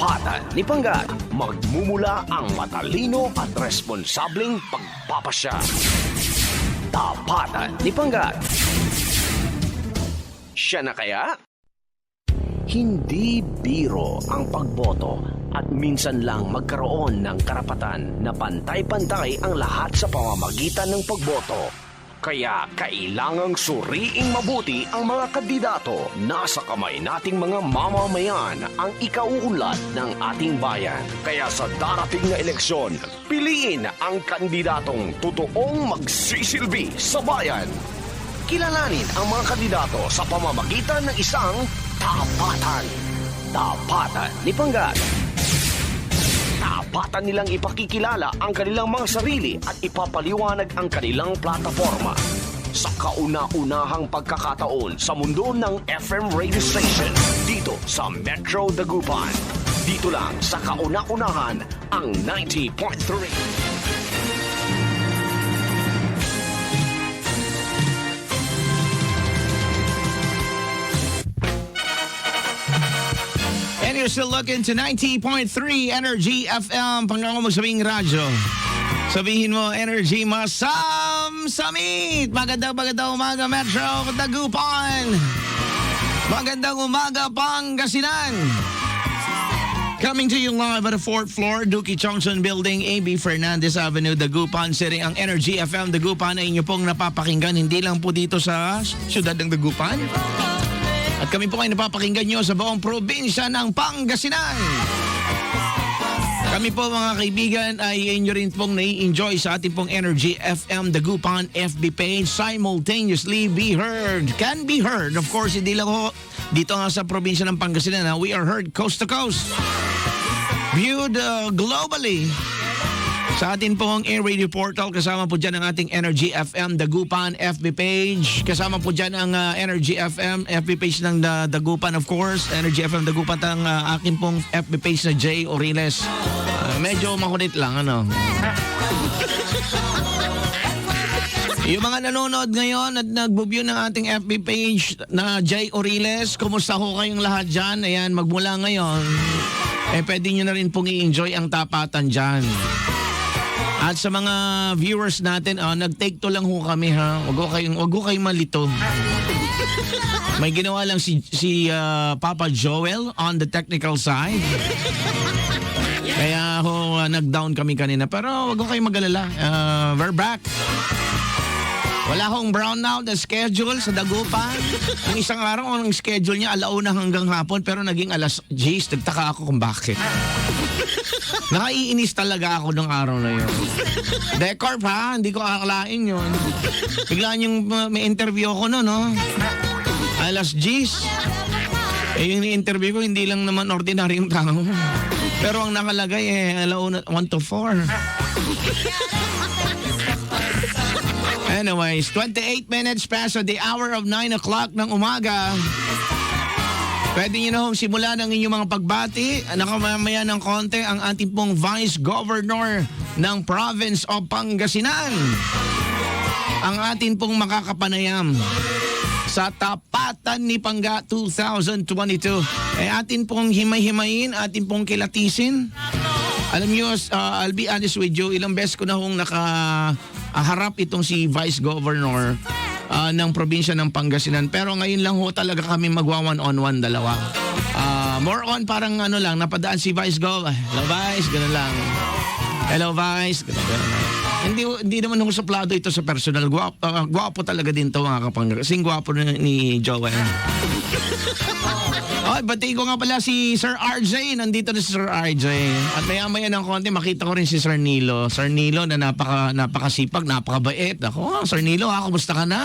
Tapatan ni Panggat. Magmumula ang matalino at responsableng pagpapasya. Tapatan ni Panggat. Siya na kaya? Hindi biro ang pagboto at minsan lang magkaroon ng karapatan na pantay-pantay ang lahat sa pamamagitan ng pagboto. Kaya kailangang suriing mabuti ang mga kandidato. Nasa kamay nating mga mamamayan ang ikauunlad ng ating bayan. Kaya sa darating na eleksyon, piliin ang kandidatong totoong magsisilbi sa bayan. Kilalanin ang mga kandidato sa pamamagitan ng isang tapatan. Tapatan ni Panggat. Tapatan nilang ipakikilala ang kanilang mga sarili at ipapaliwanag ang kanilang plataforma. Sa kauna-unahang pagkakataon sa mundo ng FM radio station, dito sa Metro Dagupan. Dito lang sa kauna-unahan ang 90.3. And you're still looking to 90.3 Energy FM. Pangako mo sabing radyo. Sabihin mo, Energy Samit. Magandang umaga, Metro Dagupan. Magandang umaga, Pangasinan. Coming to you live at the 4th floor, Duki Chongson Building, AB Fernandez Avenue, Dagupan City. Ang Energy FM Dagupan ay inyo pong napapakinggan hindi lang po dito sa siyudad ng Dagupan. At kami po ay napapakinggan nyo sa buong probinsya ng Pangasinan. Kami po mga kaibigan ay inyo rin pong nai-enjoy sa ating pong Energy FM Dagupan FB page. Simultaneously be heard. Can be heard. Of course, hindi lang ho dito nga sa probinsya ng Pangasinan. We are heard coast to coast. Viewed globally. Sa atin pong Air Radio Portal, kasama po dyan ang ating Energy FM Dagupan FB page. Kasama po dyan ang Energy FM FB page ng Dagupan, of course. Energy FM Dagupan ang akin pong FB page na Jay Oriles. Medyo makunit lang, ano. Yung mga nanonood ngayon at nag-view ng ating FB page na Jay Oriles, kumusta ho kayong lahat dyan? Ayan, magmula ngayon, pwede nyo na rin pong i-enjoy ang tapatan dyan. At sa mga viewers natin, nag-take to lang ho kami, ha. Wag ho kayong malito. May ginawa lang si Papa Joel on the technical side. Kaya ho nag-down kami kanina. Pero wag ho kayong mag-alala. We're back. Wala akong brownout na schedule sa Dagupan. Ang isang araw, ang schedule niya 1:00 hanggang hapon, pero naging 10:00. Nagtaka ako kung bakit. Nakaiinis talaga ako nung araw na yun. Decorp, ha? Hindi ko akalain yun. Biglaan yung may interview ako noon, no? 10:00. Yung interview ko, hindi lang naman ordinaryong tao. Pero ang nakalagay, 1 to 4. Anyways, 28 minutes past the hour of 9 o'clock ng umaga. Pwede nyo na hong simula ng inyong mga pagbati. Nakamamaya ng konti ang ating pong Vice Governor ng Province of Pangasinan. Ang ating pong makakapanayam sa Tapatan ni Pangga 2022. Atin pong himay-himayin, atin pong kilatisin. Alam nyo, I'll be honest with you, ilang beses ko na hong nakaharap itong si Vice Governor ng probinsya ng Pangasinan. Pero ngayon lang ho talaga kami magwa-one-on-one dalawa. More on parang lang, napadaan si Vice Gov. Hello Vice, gano'n lang. Hello Vice, gano'n. Hindi naman ho suplado ito sa personal. Gwapo talaga din to mga kapangga. Kasing gwapo ni Joel. Bati ko nga pala si Sir RJ. Nandito na si Sir RJ. At maya-maya ng konti, makita ko rin si Sir Nilo. Sir Nilo na napakasipag, napakabait. Ako, Sir Nilo, kumusta ka na?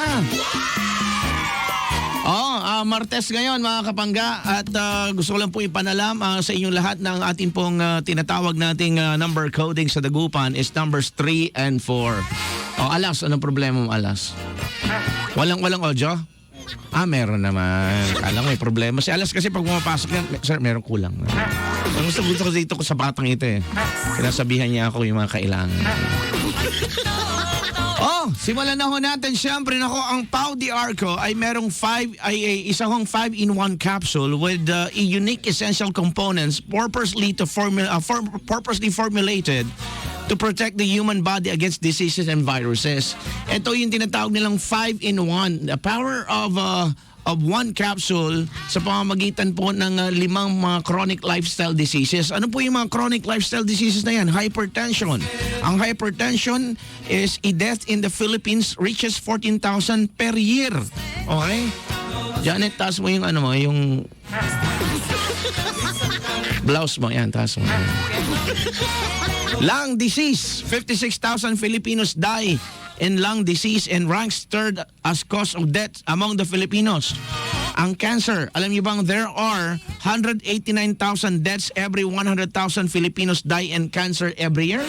Martes ngayon mga kapangga. At gusto ko lang po ipanalam sa inyong lahat ng ating pong tinatawag nating number coding sa Dagupan is numbers 3 and 4. Alas, anong problema mo, Alas? Walang audio? Meron naman. Kala ko may problema. Si Alas kasi pag pumapasok yan, sir, meron kulang. Ang gusto ko dito sa batang ito eh. Sinasabihan niya ako yung mga kailangan. Simulan na ho natin. Siyempre, nako, ang Pau de Arco ay merong isa hong 5-in-1 capsule with unique essential components purposely formulated to protect the human body against diseases and viruses. Ito yung tinatawag nilang 5-in-1. The power of one capsule sa pamamagitan po ng 5 mga chronic lifestyle diseases. Ano po yung mga chronic lifestyle diseases na yan? Hypertension. Ang hypertension is a death in the Philippines reaches 14,000 per year. Okay? Janet, taas mo yung yung blouse mo. Yan, taas mo. Lung disease. 56,000 Filipinos die in lung disease and ranks third as cause of death among the Filipinos. Ang cancer, alam niyo bang there are 189,000 deaths every 100,000 Filipinos die in cancer every year?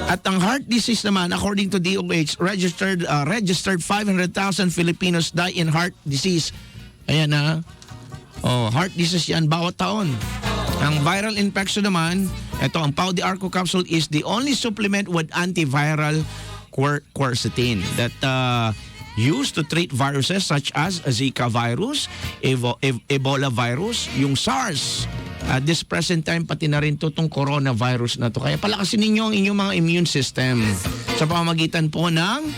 At ang heart disease naman, according to DOH, registered 500,000 Filipinos die in heart disease. Ayan na. Heart disease yan bawat taon. Ang viral infection naman, ito ang Pau de Arco capsule is the only supplement with antiviral quercetin that used to treat viruses such as Zika virus, Ebola virus, yung SARS. At this present time, pati na rin itong coronavirus na to. Kaya palakasin ninyo ang inyong mga immune system sa pamamagitan po ng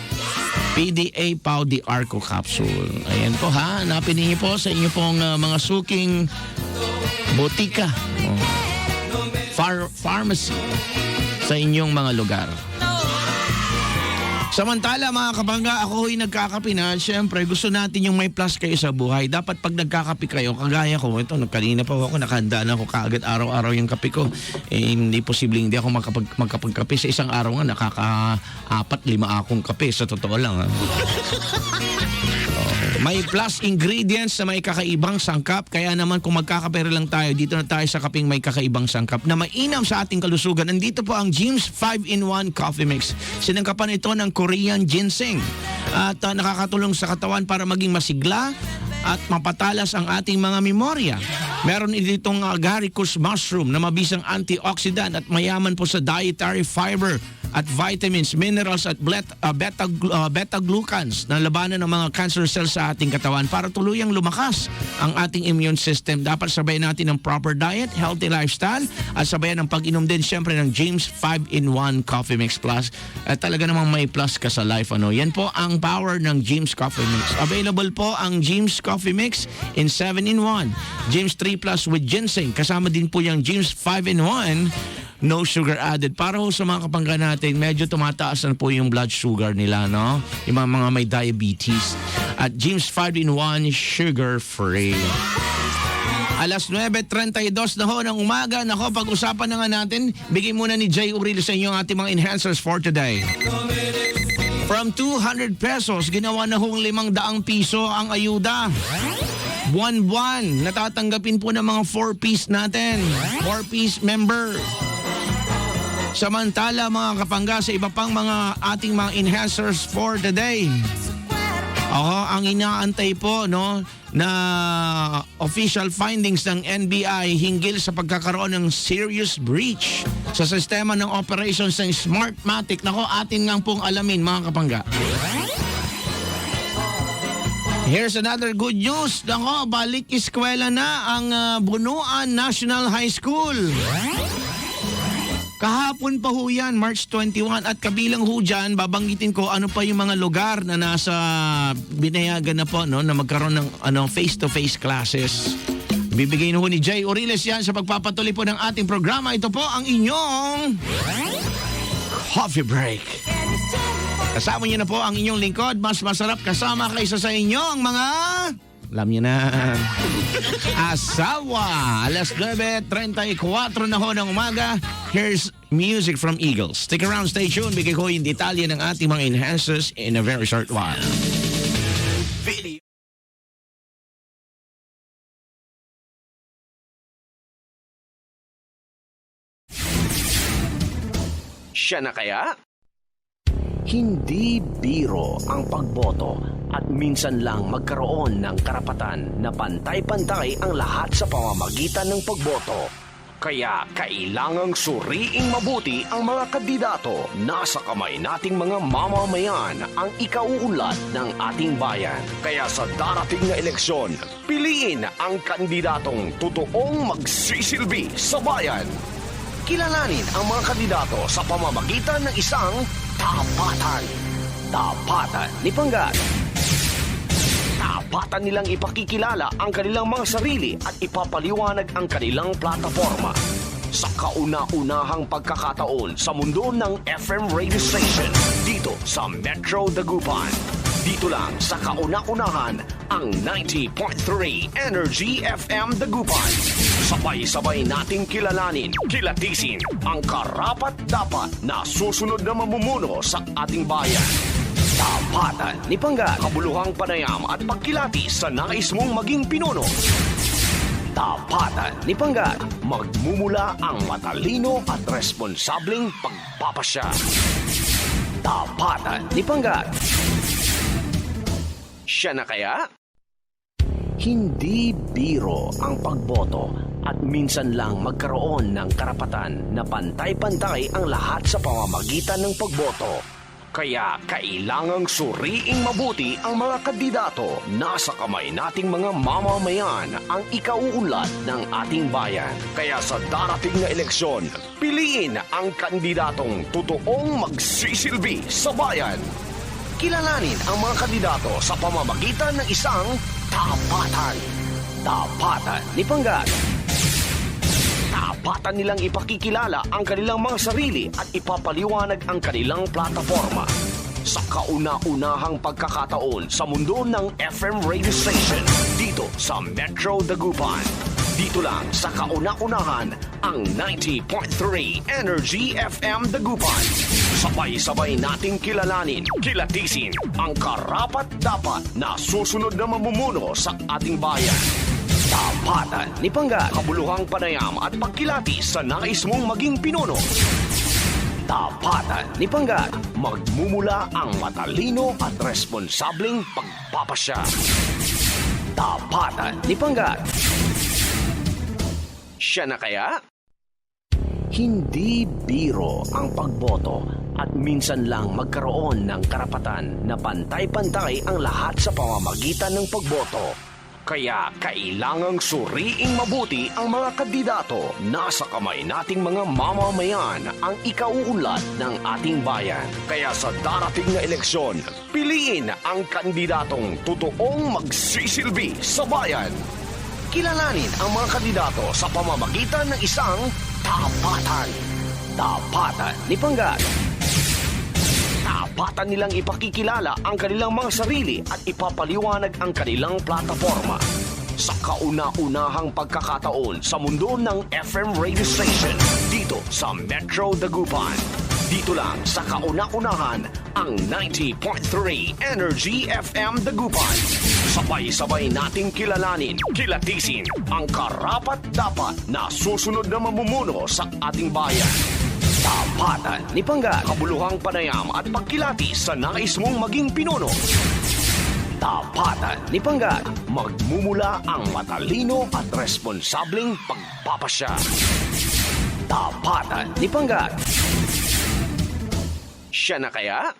PDA Pau de Arco capsule. Ayan po ha, hanapin niyo po sa inyo pong mga suking botika, pharmacy sa inyong mga lugar. Samantala mga kabangga, ako ho'y nagkakape na. Siyempre, gusto natin yung may plus kayo sa buhay. Dapat pag nagkakape kayo, kagaya ko, ito, kanina pa ako, nakahanda na ako kaagad araw-araw yung kape ko. Hindi posibleng hindi ako magkapagkape. Sa isang araw nga, nakaka-4-5 akong kape. Sa totoo lang. May plus ingredients na may kakaibang sangkap. Kaya naman kung magkakape lang tayo, dito na tayo sa kaping may kakaibang sangkap na mainam sa ating kalusugan. Nandito po ang Jim's 5-in-1 Coffee Mix. Sinangkapan ito ng Korean ginseng. At nakakatulong sa katawan para maging masigla at mapatalas ang ating mga memorya. Meron ditong agaricus mushroom na mabisang antioxidant at mayaman po sa dietary fiber at vitamins, minerals at beta-glucans na labanan ng mga cancer cells sa ating katawan para tuluyang lumakas ang ating immune system. Dapat sabayan natin ng proper diet, healthy lifestyle at sabayan ng pag-inom din siyempre ng James 5-in-1 Coffee Mix Plus. At talaga namang may plus ka sa life. Yan po ang power ng James Coffee Mix. Available po ang James Coffee Mix in 7-in-1. James 3 Plus with ginseng. Kasama din po yung James 5-in-1 no sugar added. Para ho sa mga kapangga natin, medyo tumataas na po yung blood sugar nila, no? Yung mga may diabetes. At James 5-in-1 sugar free. Alas 9:32 na ho ng umaga. Nako, pag-usapan na nga natin, bigay muna ni Jay Uriel sa inyo ang ating mga enhancers for today. From 200 pesos, ginawa na hong 500 piso ang ayuda. Buwan-buwan, natatanggapin po ng mga 4-piece natin. 4-piece member. Samantala mga kapangga, sa iba pang mga ating mga enhancers for the day. Ang inaantay po na official findings ng NBI hinggil sa pagkakaroon ng serious breach sa sistema ng operations ng Smartmatic. Nako, atin nga pong alamin mga kapangga. Here's another good news. Nako, balik eskwela na ang Bunuan National High School. Kahapon pa ho yan, March 21, at kabilang ho dyan, babanggitin ko ano pa yung mga lugar na nasa binayagan na po na magkaroon ng face-to-face classes. Bibigay ho ni Jay Oriles yan sa pagpapatuloy po ng ating programa. Ito po ang inyong Coffee Break. Kasama niyo na po ang inyong lingkod. Mas masarap kasama kaysa sa inyong mga... Alam niyo na. Asawa. Alas 9:34 na ho ng umaga. Here's music from Eagles. Stick around, stay tuned. Bigay ko yung detalye ng ating mga enhancers in a very short while. Video. Siya na kaya? Hindi biro ang pagboto at minsan lang magkaroon ng karapatan na pantay-pantay ang lahat sa pamamagitan ng pagboto. Kaya kailangang suriing mabuti ang mga kandidato. Nasa kamay nating mga mamamayan ang ikauunlad ng ating bayan. Kaya sa darating na eleksyon, piliin ang kandidatong totoong magsisilbi sa bayan. Kilalanin ang mga kandidato sa pamamagitan ng isang tapatan. Tapatan ni Panggat. Tapatan nilang ipakikilala ang kanilang mga sarili at ipapaliwanag ang kanilang plataforma. Sa kauna-unahang pagkakataon sa mundo ng FM radio station dito sa Metro Dagupan. Dito lang sa kauna-unahan ang 90.3 Energy FM Dagupan. Sabay-sabay nating kilalanin, kilatisin ang karapat-dapat na susunod na mamumuno sa ating bayan. Tapatan ni Panggat, kabuluhang panayam at pagkilatis sa nais mong maging pinuno. Tapatan ni Panggat, magmumula ang matalino at responsableng pagpapasya. Tapatan ni Panggat. Siya na kaya? Hindi biro ang pagboto at minsan lang magkaroon ng karapatan na pantay-pantay ang lahat sa pamamagitan ng pagboto. Kaya kailangang suriing mabuti ang mga kandidato. Nasa kamay nating mga mamamayan ang ikauunlad ng ating bayan. Kaya sa darating na eleksyon, piliin ang kandidatong totoong magsisilbi sa bayan. Kilalanin ang mga kandidato sa pamamagitan ng isang tapatan. Tapatan ni Panggat. Tapatan nilang ipakikilala ang kanilang mga sarili at ipapaliwanag ang kanilang plataforma. Sa kauna-unahang pagkakataon sa mundo ng FM radio station dito sa Metro Dagupan. Dito lang sa kauna-unahan ang 90.3 Energy FM Dagupan. Sabay-sabay nating kilalanin, kilatisin ang karapat-dapat na susunod na mamumuno sa ating bayan. Tapatan ni Panggat, kabuluhang panayam at pagkilatis sa nais mong maging pinuno. Tapatan ni Panggat, magmumula ang matalino at responsableng pagpapasya. Tapatan ni Panggat. Siya na kaya? Hindi biro ang pagboto at minsan lang magkaroon ng karapatan na pantay-pantay ang lahat sa pamamagitan ng pagboto. Kaya kailangang suriing mabuti ang mga kandidato. Nasa kamay nating mga mamamayan ang ikauunlad ng ating bayan. Kaya sa darating na eleksyon, piliin ang kandidatong totoong magsisilbi sa bayan. Kilalanin ang mga kandidato sa pamamagitan ng isang tapatan. Tapatan ni Panggat. Tapatan nilang ipakikilala ang kanilang mga sarili at ipapaliwanag ang kanilang plataforma. Sa kauna-unahang pagkakataon sa mundo ng FM radio station dito sa Metro Dagupan. Dito lang sa kauna-unahan ang 90.3 Energy FM Dagupan. Sabay-sabay nating kilalanin, kilatisin ang karapat-dapat na susunod na mamumuno sa ating bayan. Tapatan ni Panggat, kabuluhang panayam at pagkilatis sa nais mong maging pinuno. Tapatan ni Panggat, magmumula ang matalino at responsableng pagpapasya. Tapatan ni Panggat. Siya na kaya?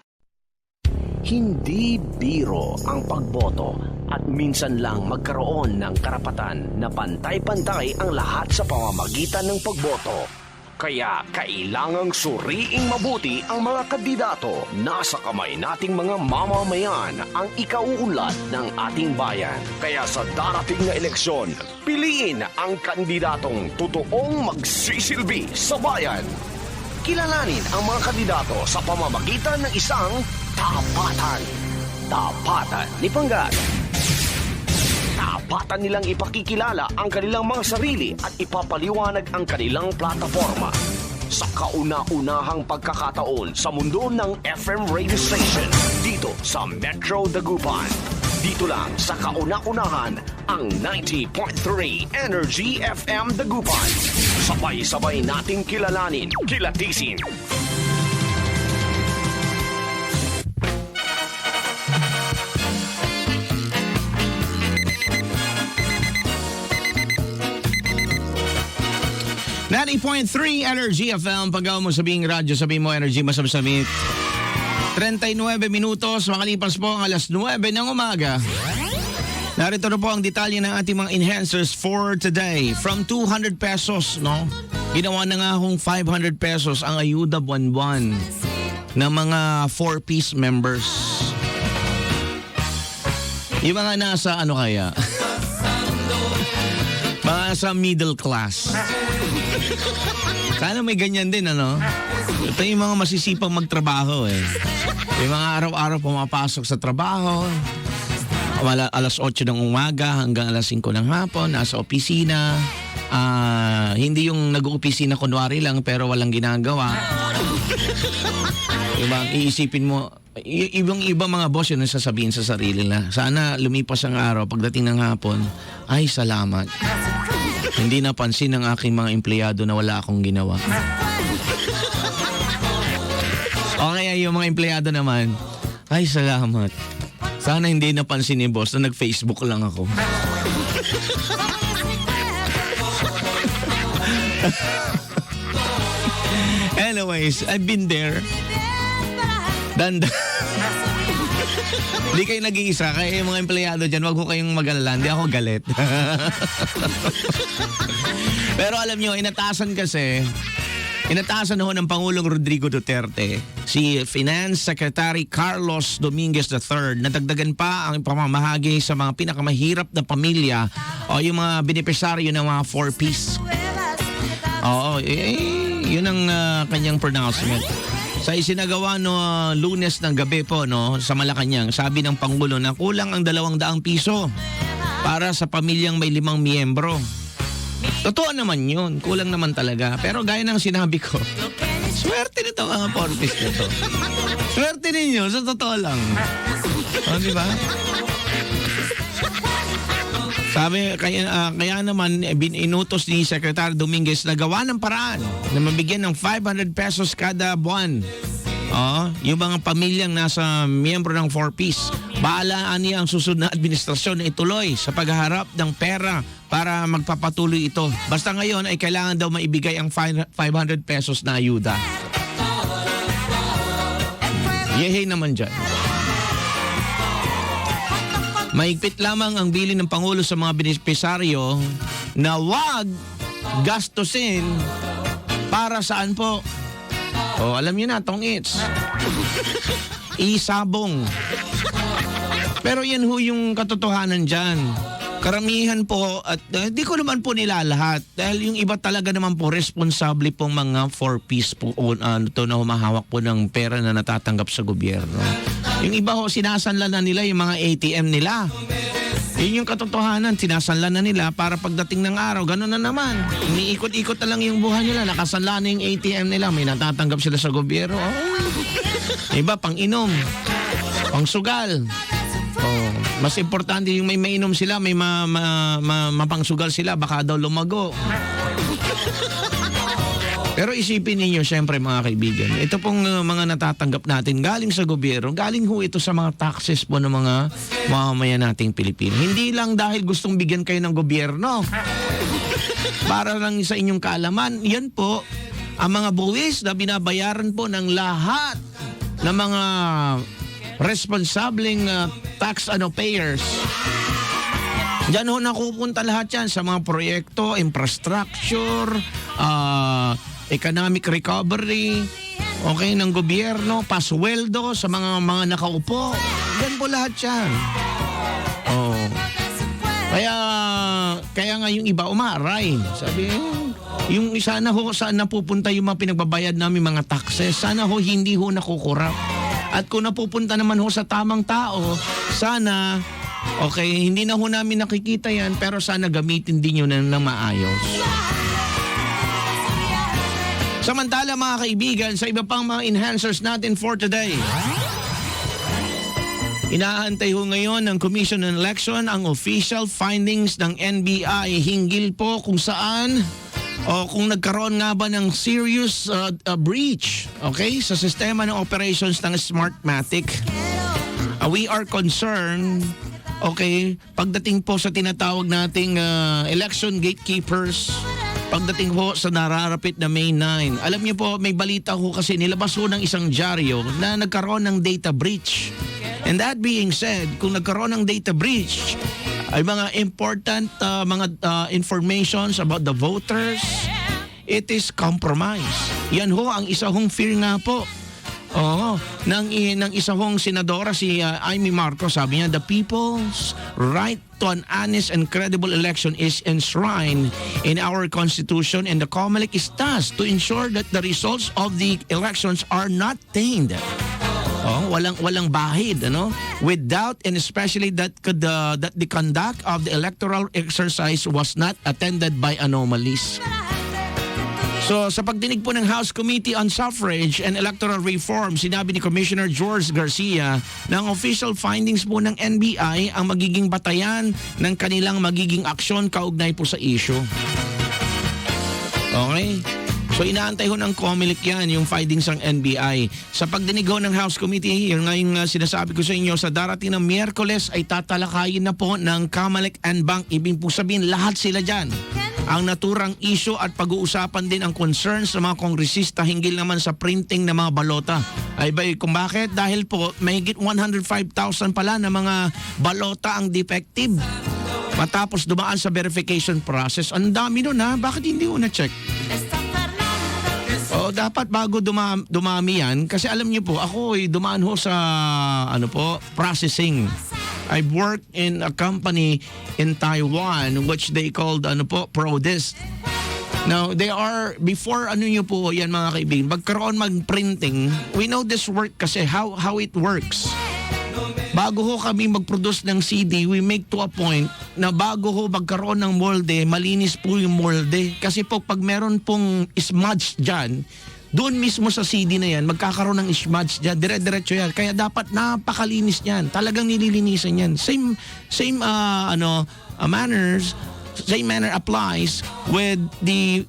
Hindi biro ang pagboto at minsan lang magkaroon ng karapatan na pantay-pantay ang lahat sa pamamagitan ng pagboto. Kaya kailangang suriing mabuti ang mga kandidato. Nasa kamay nating mga mamamayan ang ikauunlad ng ating bayan. Kaya sa darating na eleksyon, piliin ang kandidatong totoong magsisilbi sa bayan. Kilalanin ang mga kandidato sa pamamagitan ng isang tapatan. Tapatan ni Panggat. Tapatan nilang ipakikilala ang kanilang mga sarili at ipapaliwanag ang kanilang plataforma. Sa kauna-unahang pagkakataon sa mundo ng FM radio station dito sa Metro Dagupan. Dito lang sa kauna-unahan ang 90.3 Energy FM Dagupan. Sabay-sabay nating kilalanin, kilatisin 90.3 Energy FM. Paggawa mo sabing radyo, sabihin mo energy, masamsamit. 39 minutos, makalipas po ang alas 9 ng umaga. Narito na po ang detalye ng ating mga enhancers for today. From 200 pesos, no? Ginawa na nga akong 500 pesos ang ayuda buwan-buwan ng mga 4-piece members. Yung mga nasa ano kaya? Mga sa middle class. Sana may ganyan din, ano? Ito yung mga masisipang magtrabaho, eh. Yung mga araw-araw pumapasok sa trabaho. Alas 8 ng umaga hanggang alas 5 ng hapon, nasa opisina. Hindi yung nag-uopisina kunwari lang pero walang ginagawa. Ibang iisipin mo, ibang mga boss yun ang sasabihin sa sarili na, sana lumipas ang araw, pagdating ng hapon, ay salamat. Hindi napansin ng aking mga empleyado na wala akong ginawa. O kaya yung mga empleyado naman, ay salamat. Sana hindi napansin ni boss na nag-Facebook lang ako. Anyways, I've been there. Hindi kayo nag-iisa. Kaya yung mga empleyado dyan, wag ko kayong mag-alala. Hindi ako galit. Pero alam nyo, inatasan ho ng Pangulong Rodrigo Duterte si Finance Secretary Carlos Dominguez III. Nadagdagan pa ang pamamahagi sa mga pinakamahirap na pamilya o yung mga benepisaryo ng mga 4-piece. Oo, yun ang kanyang pronouncement. Sa isinagawa no Lunes ng gabi po no sa Malacanang, sabi ng Pangulo na kulang ang 200 piso para sa pamilyang may 5 miyembro. Totoo naman yun, kulang naman talaga. Pero gaya ng sinabi ko, swerte nito mga 4-piece nito. Swerte ninyo, sa totoo lang. O, di ba? Sabi, kaya naman inutos ni Secretary Dominguez na gawa ng paraan na mabigyan ng 500 pesos kada buwan. Yung mga pamilyang nasa miyembro ng 4-piece. Baalaan niya ang susunod na administrasyon na ituloy sa paghaharap ng pera para magpapatuloy ito. Basta ngayon ay kailangan daw maibigay ang 500 pesos na ayuda. Yehey naman dyan. Mahigpit lamang ang bilin ng Pangulo sa mga benepisaryo na wag gastusin para saan po? Alam niyo na, tong-its. Isabong. Pero yan ho yung katotohanan dyan. Karamihan po, at di ko naman po nila lahat. Dahil yung iba talaga naman po, responsable pong mga 4-piece po na humahawak po ng pera na natatanggap sa gobyerno. Yung iba ho, sinasanla na nila yung mga ATM nila. Yun yung katotohanan, sinasanla na nila para pagdating ng araw, gano'n na naman. Umiikot-ikot na lang yung buhay nila, nakasanla na yung ATM nila, may natatanggap sila sa gobyerno. Iba, pang-inom, pang-sugal. Mas importante yung may mainom sila, may mapangsugal sila, baka daw lumago. Pero isipin ninyo, syempre mga kaibigan, ito pong mga natatanggap natin galing sa gobyerno, galing ho ito sa mga taxes po ng mga mamamayan nating Pilipino. Hindi lang dahil gustong bigyan kayo ng gobyerno. Para lang sa inyong kaalaman, yan po ang mga buwis na binabayaran po ng lahat ng mga responsableng tax payers. Diyan ho nakupunta lahat yan sa mga proyekto, infrastructure, economic recovery, ng gobyerno, pasweldo sa mga nakaupo. Yan po lahat yan. Kaya nga yung iba umaaray. Sabi, yung sana ho, saan napupunta yung mga pinagbabayad namin mga taxes? Sana ho, hindi ho nakukurap. At kung napupunta naman ho sa tamang tao, sana, hindi na ho namin nakikita yan, pero sana gamitin din yun ng maayos. Samantala mga kaibigan, sa iba pang mga enhancers natin for today. Inaantay ho ngayon ng Commission on Election ang official findings ng NBI hinggil po kung saan kung nagkaroon nga ba ng serious breach sa sistema ng operations ng Smartmatic. We are concerned pagdating po sa tinatawag nating election gatekeepers pagdating ho sa nararapit na May 9. Alam niyo po, may balita ho kasi nilabas ho ng isang dyaryo na nagkaroon ng data breach. And that being said, kung nagkaroon ng data breach, ay mga important informations about the voters, it is compromised. Yan ho ang isa hong fear nga po. Oo, ng isa hong senadora si Amy Marcos, sabi niya, the people's right to an honest and credible election is enshrined in our Constitution and the COMELEC is tasked to ensure that the results of the elections are not tainted. Oh, walang bahid, ano? With doubt, and especially that the conduct of the electoral exercise was not attended by anomalies. So sa pagdinig po ng House Committee on Suffrage and Electoral Reform, sinabi ni Commissioner George Garcia na ang official findings po ng NBI ang magiging batayan ng kanilang magiging aksyon kaugnay po sa issue. Okay? So inaantay ho ng COMELEC yan, yung findings ng NBI. Sa pagdinig ho ng House Committee, yun nga yung sinasabi ko sa inyo, sa darating na Miyerkules ay tatalakayin na po ng COMELEC and Bank. Ibig po sabihin, lahat sila dyan. Ang naturang issue at pag-uusapan din ang concerns ng mga kongresista hinggil naman sa printing ng mga balota. Ay ba, kung bakit? Dahil po, mahigit 105,000 pala na mga balota ang defective. Matapos dumaan sa verification process. Ang dami nun ha, bakit hindi ko na-check? O dapat bago dumami yan, kasi alam niyo po, ako ay dumaan ho sa processing. I worked in a company in Taiwan which they called Prodis. Now, they are, before niyo po yan mga kaibigan, magkaroon mag-printing, we know this work kasi how it works. Bago ho kami mag-produce ng CD, we make to a point na bago ho magkaroon ng molde, malinis po yung molde. Kasi po pag meron pong smudge dyan, doon mismo sa CD na yan, magkakaroon ng smudge dyan, dire-diretso yan. Kaya dapat napakalinis yan. Talagang nililinisan yan. Same manners, same manner applies with the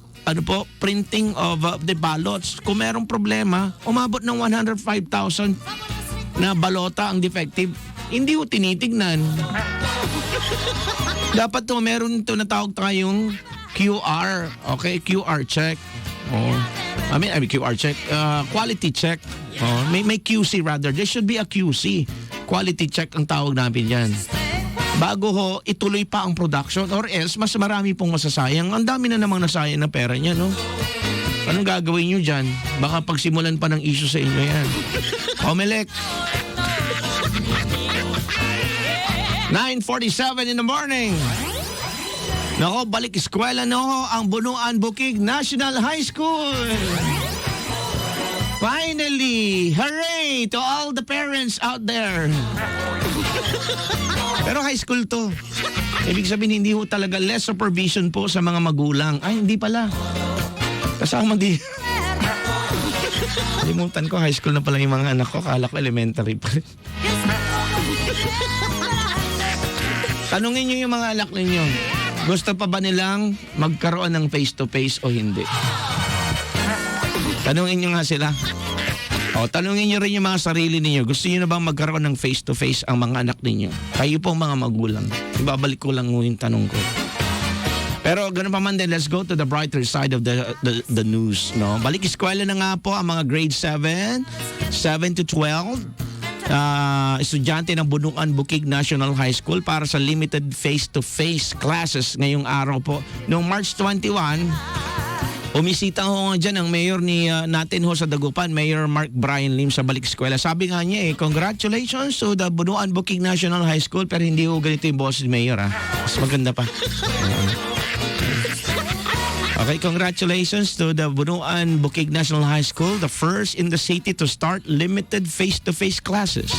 printing of the ballots. Kung merong problema, umabot ng 105,000 na balota ang defective, hindi ko tinitignan. Dapat to meron ito na tawag tayong QR, okay? QR check. Oh. I mean QR check, quality check. Oh, may QC rather. There should be a QC. Quality check ang tawag namin yan. Bago ho, ituloy pa ang production or else mas marami pong masasayang. Ang dami na namang nasayang na pera niya, no? Anong gagawin nyo dyan? Baka pagsimulan pa ng issue sa inyo yan. COMELEC. 9:47 in the morning. Nako, balik eskwela na ho ang Bunuan Bukid National High School. Finally! Hooray to all the parents out there. Pero high school to. Ibig sabihin, hindi ho talaga less supervision po sa mga magulang. Ay, hindi pala. Kasama di. Limutan ko, high school na pala yung mga anak ko. Kala ko elementary pa rin. Tanungin nyo yung mga anak ninyo. Gusto pa ba nilang magkaroon ng face-to-face o hindi? Tanungin nyo nga sila. O, tanungin nyo rin yung mga sarili ninyo. Gusto nyo na bang magkaroon ng face-to-face ang mga anak ninyo? Kayo po mga magulang. Ibabalik ko lang yung tanong ko. Pero ganun pa man din, let's go to the brighter side of the news. No? Balik eskwela na nga po ang mga grade 7 to 12. Estudyante ng Bunuan Bukid National High School para sa limited face-to-face classes ngayong araw po. Noong March 21, umisita ho nga dyan ang mayor natin ho sa Dagupan, Mayor Mark Brian Lim sa balik eskwela. Sabi nga niya congratulations to the Bunuan Bukid National High School, pero hindi ho ganito yung boses mayor Mas maganda pa. Okay, congratulations to the Bunuan Bukid National High School, the first in the city to start limited face-to-face classes.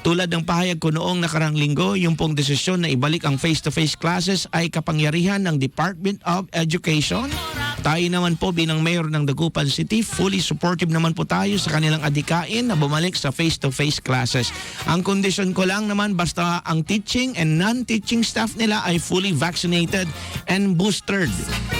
Tulad ng pahayag ko noong nakarang linggo, yung pong desisyon na ibalik ang face-to-face classes ay kapangyarihan ng Department of Education. Tayo naman po bilang mayor ng Dagupan City, fully supportive naman po tayo sa kanilang adikain na bumalik sa face-to-face classes. Ang kondisyon ko lang naman basta ang teaching and non-teaching staff nila ay fully vaccinated and boosted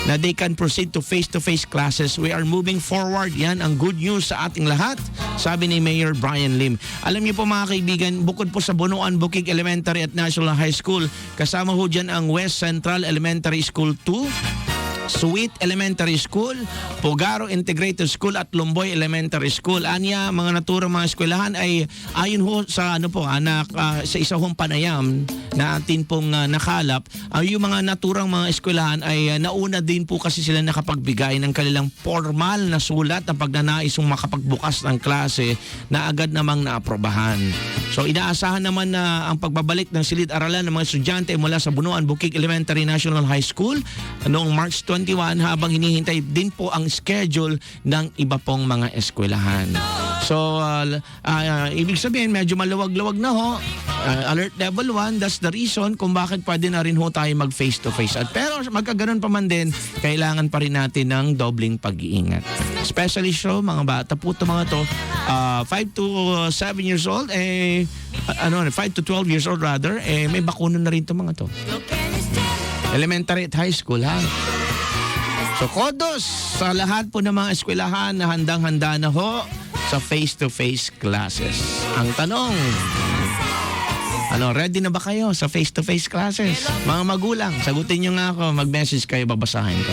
na they can proceed to face-to-face classes. We are moving forward. Yan ang good news sa ating lahat, sabi ni Mayor Brian Lim. Alam niyo po mga kaibigan, bukod po sa Bunuan Bukid Elementary at National High School, kasama ho dyan ang West Central Elementary School 2, Suwit Elementary School, Pugaro Integrated School at Lumboy Elementary School. Anya, mga naturang mga eskwelahan ay ayon ho sa sa isa hong panayam na atin pong nakalap, yung mga naturang mga eskwelahan ay nauna din po kasi sila nakapagbigay ng kanilang formal na sulat na pagnanaisong makapagbukas ng klase na agad namang naaprobahan. So inaasahan naman na ang pagbabalik ng silid-aralan ng mga estudyante mula sa Bunuan Bukid Elementary National High School noong March 21 habang hinihintay din po ang schedule ng iba pong mga eskwelahan. So ibig sabihin medyo maluwag-luwag na ho. Alert level 1, that's the reason kung bakit pwede na rin ho tayo mag face to face. At pero magkaganon pa man din, kailangan pa rin natin ng dobling pag-iingat. Especially so mga bata po ito mga to 5 to 7 years old 5 to 12 years old rather may bakuna na rin ito mga to. Elementary at high school ha. So kodos sa lahat po ng mga eskwelahan na handang-handa na ho sa face-to-face classes. Ang tanong, ready na ba kayo sa face-to-face classes? Mga magulang, sagutin nyo nga ako, mag-message kayo, babasahin ko.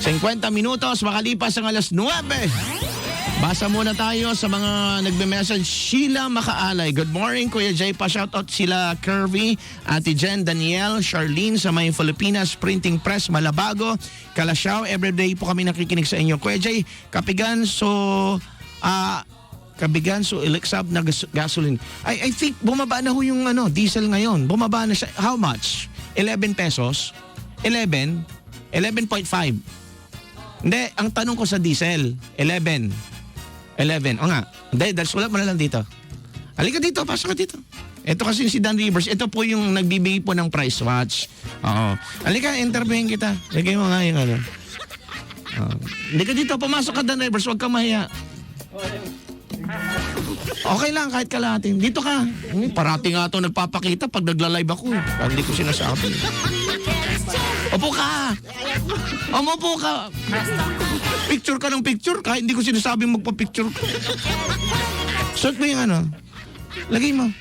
50 minutos, makalipas ang alas 9. Basa muna tayo sa mga nagbe-message. Sheila Makaalay. Good morning, Kuya Jay. Pa-shoutout sila Kirby, Ate Jen, Danielle, Charlene sa may Filipinas Printing Press, Malabago, Kalasyaw. Everyday po kami nakikinig sa inyo. Kuya Jay, Kapiganso Elixab na gasoline. I think bumaba na ho yung diesel ngayon. Bumaba na siya. How much? 11 pesos? 11? 11.5. Hindi, ang tanong ko sa diesel, 11. O nga. Hindi, sulat mo na lang dito. Halika dito, pasok ka dito. Ito kasi si Dan Rivers. Ito po yung nagbibigay po ng price watch. Oo. Halika, interviewin kita. Lagay mo nga yung halika dito, pumasok ka Dan Rivers. Huwag kang mahiya. Okay lang, kahit kalahati. Dito ka. Parati nga ito nagpapakita pag nagla-live ako. Hindi ko sinasabi. Upo ka. Umupo ka. Picture ka ng picture. Kahit hindi ko sinasabi magpa-picture ka. Suot mo yung lagay mo.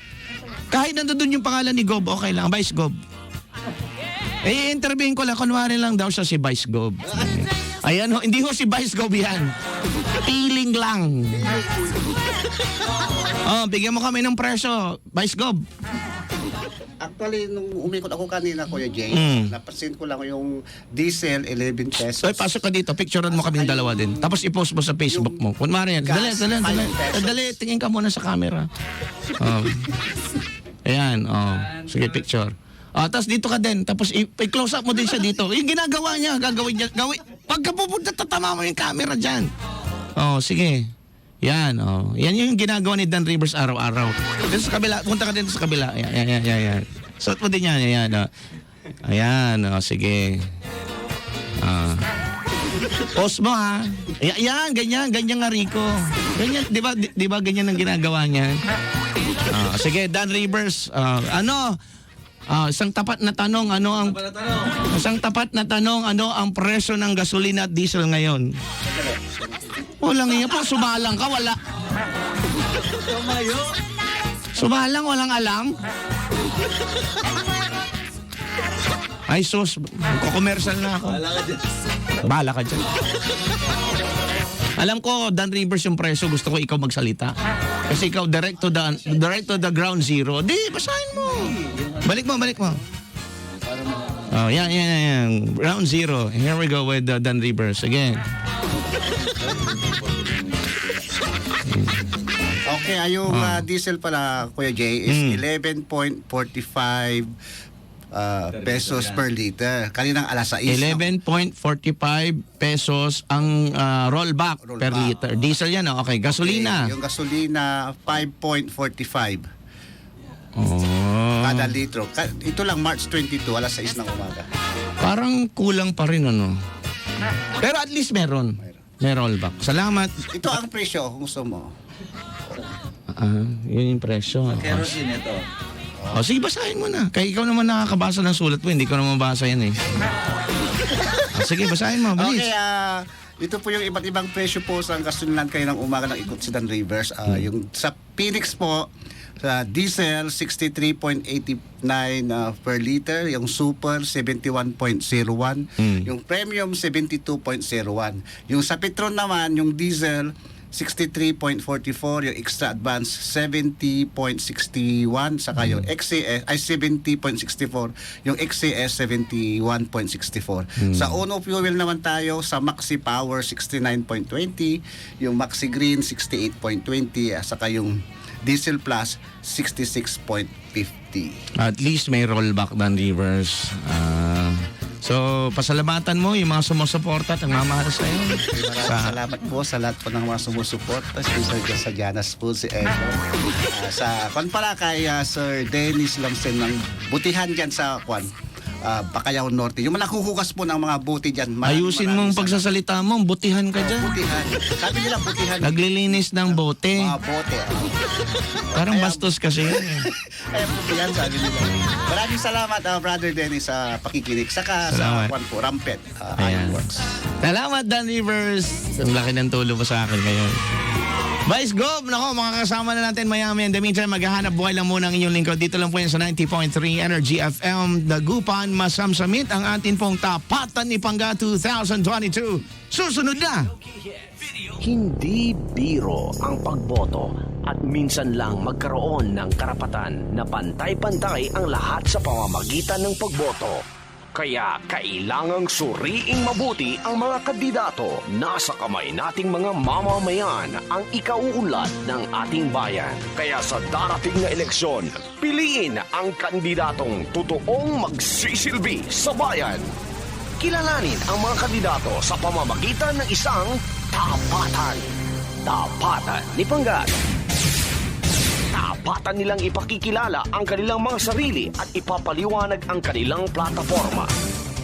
Kahit nandun yung pangalan ni Gob, okay lang. Vice Gob. Interviewin ko lang. Kunwari lang daw siya si Vice Gob. Ayan ho, hindi ho si Vice Gob yan. Feeling lang. Bigyan mo kami ng presyo. Vice Gob. Actually, nung umikot ako kanina, Kuya Jay, napansin ko lang yung diesel, 11 pesos. So, pasok ka dito. Picturean mo kaming dalawa din. Tapos i-post mo sa Facebook mo. Kunwari yan. Dali. Tingin ka muna sa camera. Ayan. Sige, picture. Tapos dito ka din. Tapos i-close up mo din siya dito. Yung ginagawa niya, gagawin niya. Pagka pupunta, tatama mo yung camera dyan. Sige. Yan, Yan yung ginagawa ni Dan Rivers araw-araw. Dito sa kabila, punta ka din sa kabila. Yan. Suot mo din yan. Ayan, sige. Post mo ha. Yan, ganyan nga Rico. Ganyan, di ba ganyan ang ginagawa niya? Sige, Dan Rivers, isang tapat na tanong, ano ang presyo ng gasolina at diesel ngayon? Walang iya po, sumalang ka, wala. Sumalang, walang alam. Ay sus, kukomersyal na ako. Bahala ka dyan. Alam ko, Dan Rivers yung presyo, gusto ko ikaw magsalita. Kasi ikaw direct to the ground zero. Di, basahin mo. Balik mo. Yan. Ground zero. Here we go with Dan Rivers again. Okay, yung diesel pala, Kuya Jay, is 11.45 pesos per liter. Kaninang alas 6. 11.45 pesos ang rollback per liter. Diesel yan, okay. Gasolina. Okay, yung gasolina, 5.45. Oh. Kada litro. Ito lang, March 22, alas 6 ng umaga. Parang kulang pa rin, Pero at least meron. May rollback. Salamat. Ito ang presyo, kung gusto mo. Yun yung presyo. Kerosene ito. Sige, basahin mo na. Kaya ikaw naman nakakabasa ng sulat mo. Hindi ko naman mabasa yan sige, basahin mo. Bilis. Okay, ito po yung iba't ibang presyo po sa gasolinan kayo ng umaga ng ikot si Dan Rivers. Yung sa Phoenix po, Sa diesel, 63.89 per liter. Yung super, 71.01. Yung premium, 72.01. Yung sa Petron naman, yung diesel, 63.44, yung extra advance 70.61, saka yung XCS ay 70.64, yung XCS 71.64. Sa Uno Fuel naman tayo, sa Maxi Power 69.20, yung Maxi Green 68.20, saka yung Diesel Plus 66.50. At least may rollback dan reverse. So, pasalamatan mo yung mga sumusuporta at nagmamahal sa iyo. Maraming salamat po sa lahat po ng mga sumusuporta, especially dyan sa Janas po si Edo. Sa pala kay Sir Dennis Lamsen ng butihan dyan sa Bacayao Norte. Yung nakukukas po ng mga buti dyan. Ayusin mong pagsasalita mo, butihan ka dyan. Butihan. Sabi nila butihan. Naglilinis ng bote. Mga bote. Parang bastos kasi yun. Kaya butihan sabi nila. Maraming salamat Brother Dennis sa pakikinig. Saka Salamat. sa Rampet Ayan. Ironworks. Salamat, Dan Rivers. Ang laki ng tulong mo sa akin ngayon. Vice Gov, nako, makakasama na natin mayami. In the meantime, maghahanap buhay lang muna ang inyong lingkod. Dito lang po yan sa 90.3 Energy FM. Dagupan, masamsamit ang atin pong Tapatan ni Pangga 2022. Susunod na! Hindi biro ang pagboto at minsan lang magkaroon ng karapatan na pantay-pantay ang lahat sa pamamagitan ng pagboto. Kaya kailangang suriing mabuti ang mga kandidato. Nasa kamay nating mga mamamayan ang ikauunlad ng ating bayan. Kaya sa darating na eleksyon, piliin ang kandidatong totoong magsisilbi sa bayan. Kilalanin ang mga kandidato sa pamamagitan ng isang tapatan. Tapatan ni Panggat. Tapatan nilang ipakikilala ang kanilang mga sarili at ipapaliwanag ang kanilang plataforma.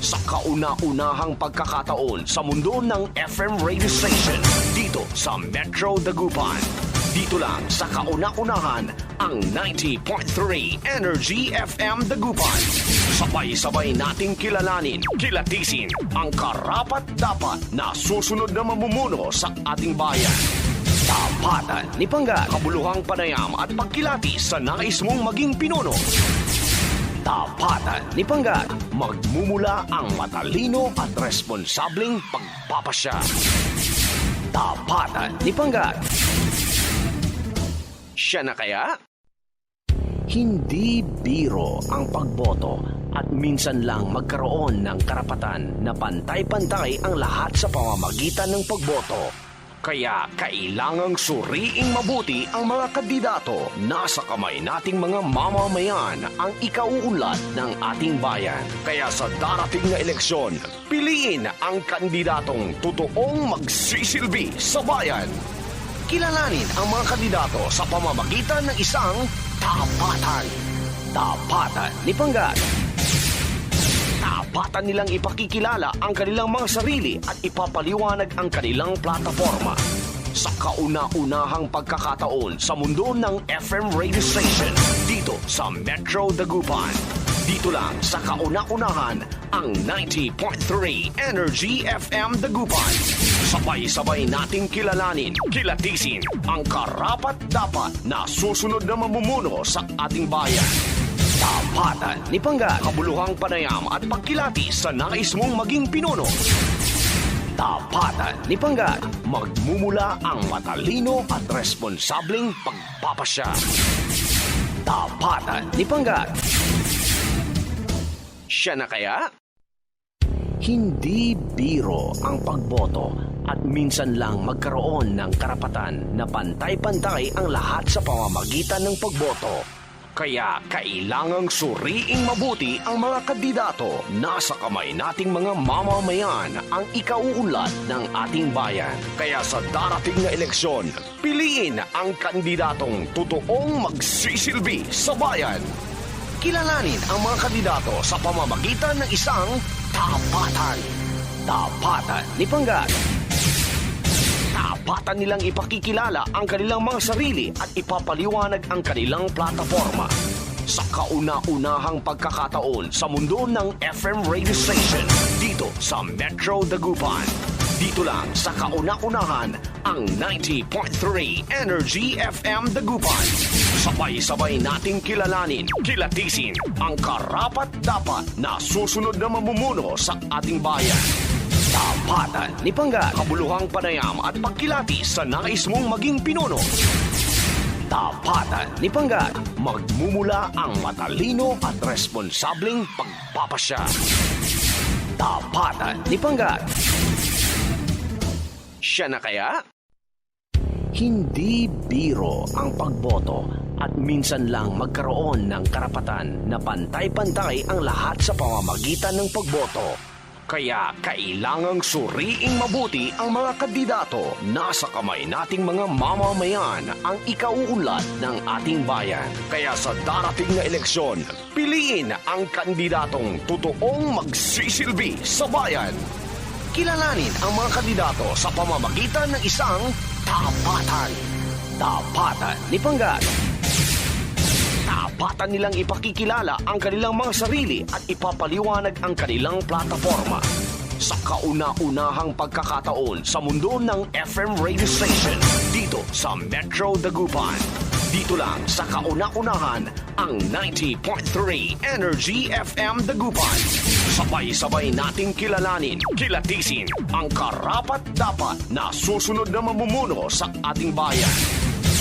Sa kauna-unahang pagkakataon sa mundo ng FM radio station dito sa Metro Dagupan. Dito lang sa kauna-unahan ang 90.3 Energy FM Dagupan. Sabay-sabay nating kilalanin, kilatisin ang karapat-dapat na susunod na mamumuno sa ating bayan. Tapatan ni Panggat, kabuluhang panayam at pagkilati sa nais mong maging pinuno. Tapatan ni Panggat, magmumula ang matalino at responsableng pagpapasya. Tapatan ni Panggat. Siya na kaya? Hindi biro ang pagboto at minsan lang magkaroon ng karapatan na pantay-pantay ang lahat sa pamamagitan ng pagboto. Kaya kailangang suriing mabuti ang mga kandidato. Nasa kamay nating mga mamamayan ang ikauunlad ng ating bayan. Kaya sa darating na eleksyon, piliin ang kandidatong totoong magsisilbi sa bayan. Kilalanin ang mga kandidato sa pamamagitan ng isang tapatan. Tapatan ni Panggat. Tapatan nilang ipakikilala ang kanilang mga sarili at ipapaliwanag ang kanilang plataforma. Sa kauna-unahang pagkakataon sa mundo ng FM radio station dito sa Metro Dagupan. Dito lang sa kauna-unahan ang 90.3 Energy FM Dagupan. Sabay-sabay nating kilalanin, kilatisin ang karapat-dapat na susunod na mamumuno sa ating bayan. Tapatan ni Panggat, kabuluhang panayam at pagkilati sa nais mong maging pinuno. Tapatan ni Panggat, magmumula ang matalino at responsableng pagpapasya. Tapatan ni Panggat. Siya na kaya? Hindi biro ang pagboto at minsan lang magkaroon ng karapatan na pantay-pantay ang lahat sa pamamagitan ng pagboto. Kaya kailangang suriing mabuti ang mga kandidato. Nasa kamay nating mga mamamayan ang ikauunlad ng ating bayan. Kaya sa darating na eleksyon, piliin ang kandidatong totoong magsisilbi sa bayan. Kilalanin ang mga kandidato sa pamamagitan ng isang tapatan. Tapatan ni Panggat. Tapatan nilang ipakikilala ang kanilang mga sarili at ipapaliwanag ang kanilang plataforma. Sa kauna-unahang pagkakataon sa mundo ng FM radio station dito sa Metro Dagupan. Dito lang sa kauna-unahan, ang 90.3 Energy FM Dagupan. Sabay-sabay nating kilalanin, kilatisin ang karapat-dapat na susunod na mamumuno sa ating bayan. Tapatan ni Panggat, kabuluhang panayam at pagkilatis sa nais mong maging pinuno. Tapatan ni Panggat, magmumula ang matalino at responsableng pagpapasya. Tapatan ni Panggat. Siya na kaya? Hindi biro ang pagboto at minsan lang magkaroon ng karapatan na pantay-pantay ang lahat sa pamamagitan ng pagboto. Kaya kailangang suriing mabuti ang mga kandidato. Nasa kamay nating mga mamamayan ang ikauunlad ng ating bayan. Kaya sa darating na eleksyon, piliin ang kandidatong totoong magsisilbi sa bayan. Kilalanin ang mga kandidato sa pamamagitan ng isang tapatan. Tapatan ni Panggat. Tapatan nilang ipakikilala ang kanilang mga sarili at ipapaliwanag ang kanilang plataforma. Sa kauna-unahang pagkakataon sa mundo ng FM radio station, dito sa Metro Dagupan. Dito lang sa kauna-unahan, ang 90.3 Energy FM Dagupan. Sabay-sabay nating kilalanin, kilatisin ang karapat-dapat na susunod na mamumuno sa ating bayan.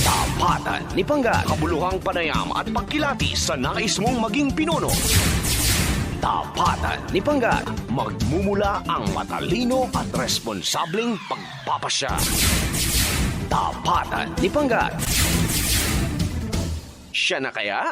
Tapatan ni Panggat, kabuluhang panayam at pagkilatis sa nais mong maging pinuno. Tapatan ni Panggat, magmumula ang matalino at responsableng pagpapasya. Tapatan ni Panggat. Siya na kaya?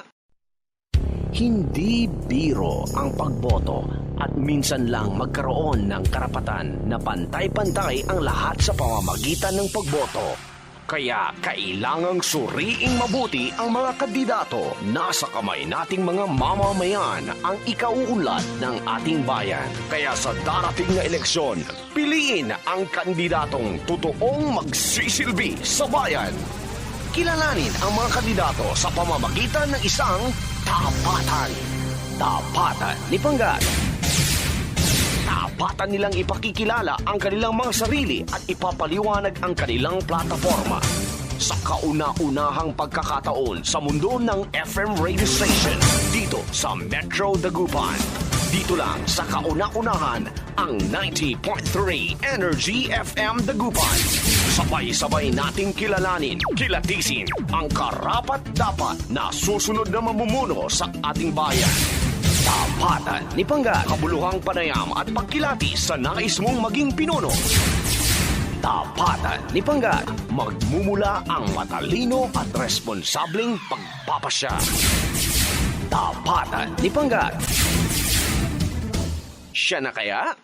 Hindi biro ang pagboto at minsan lang magkaroon ng karapatan na pantay-pantay ang lahat sa pamamagitan ng pagboto. Kaya kailangang suriing mabuti ang mga kandidato. Nasa kamay nating mga mamamayan ang ikauunlad ng ating bayan. Kaya sa darating na eleksyon, piliin ang kandidatong totoong magsisilbi sa bayan. Kilalanin ang mga kandidato sa pamamagitan ng isang tapatan. Tapatan ni Panggat. Tapatan nilang ipakikilala ang kanilang mga sarili at ipapaliwanag ang kanilang plataforma. Sa kauna-unahang pagkakataon sa mundo ng FM radio station, dito sa Metro Dagupan. Dito lang sa kauna-unahan, ang 90.3 Energy FM Dagupan. Sabay-sabay nating kilalanin, kilatisin ang karapat-dapat na susunod na mamumuno sa ating bayan. Tapatan ni Panggat, kabuluhang panayam at pagkilatis sa nais mong maging pinuno. Tapatan ni Panggat, magmumula ang matalino at responsableng pagpapasya. Tapatan ni Panggat. Siya na kaya?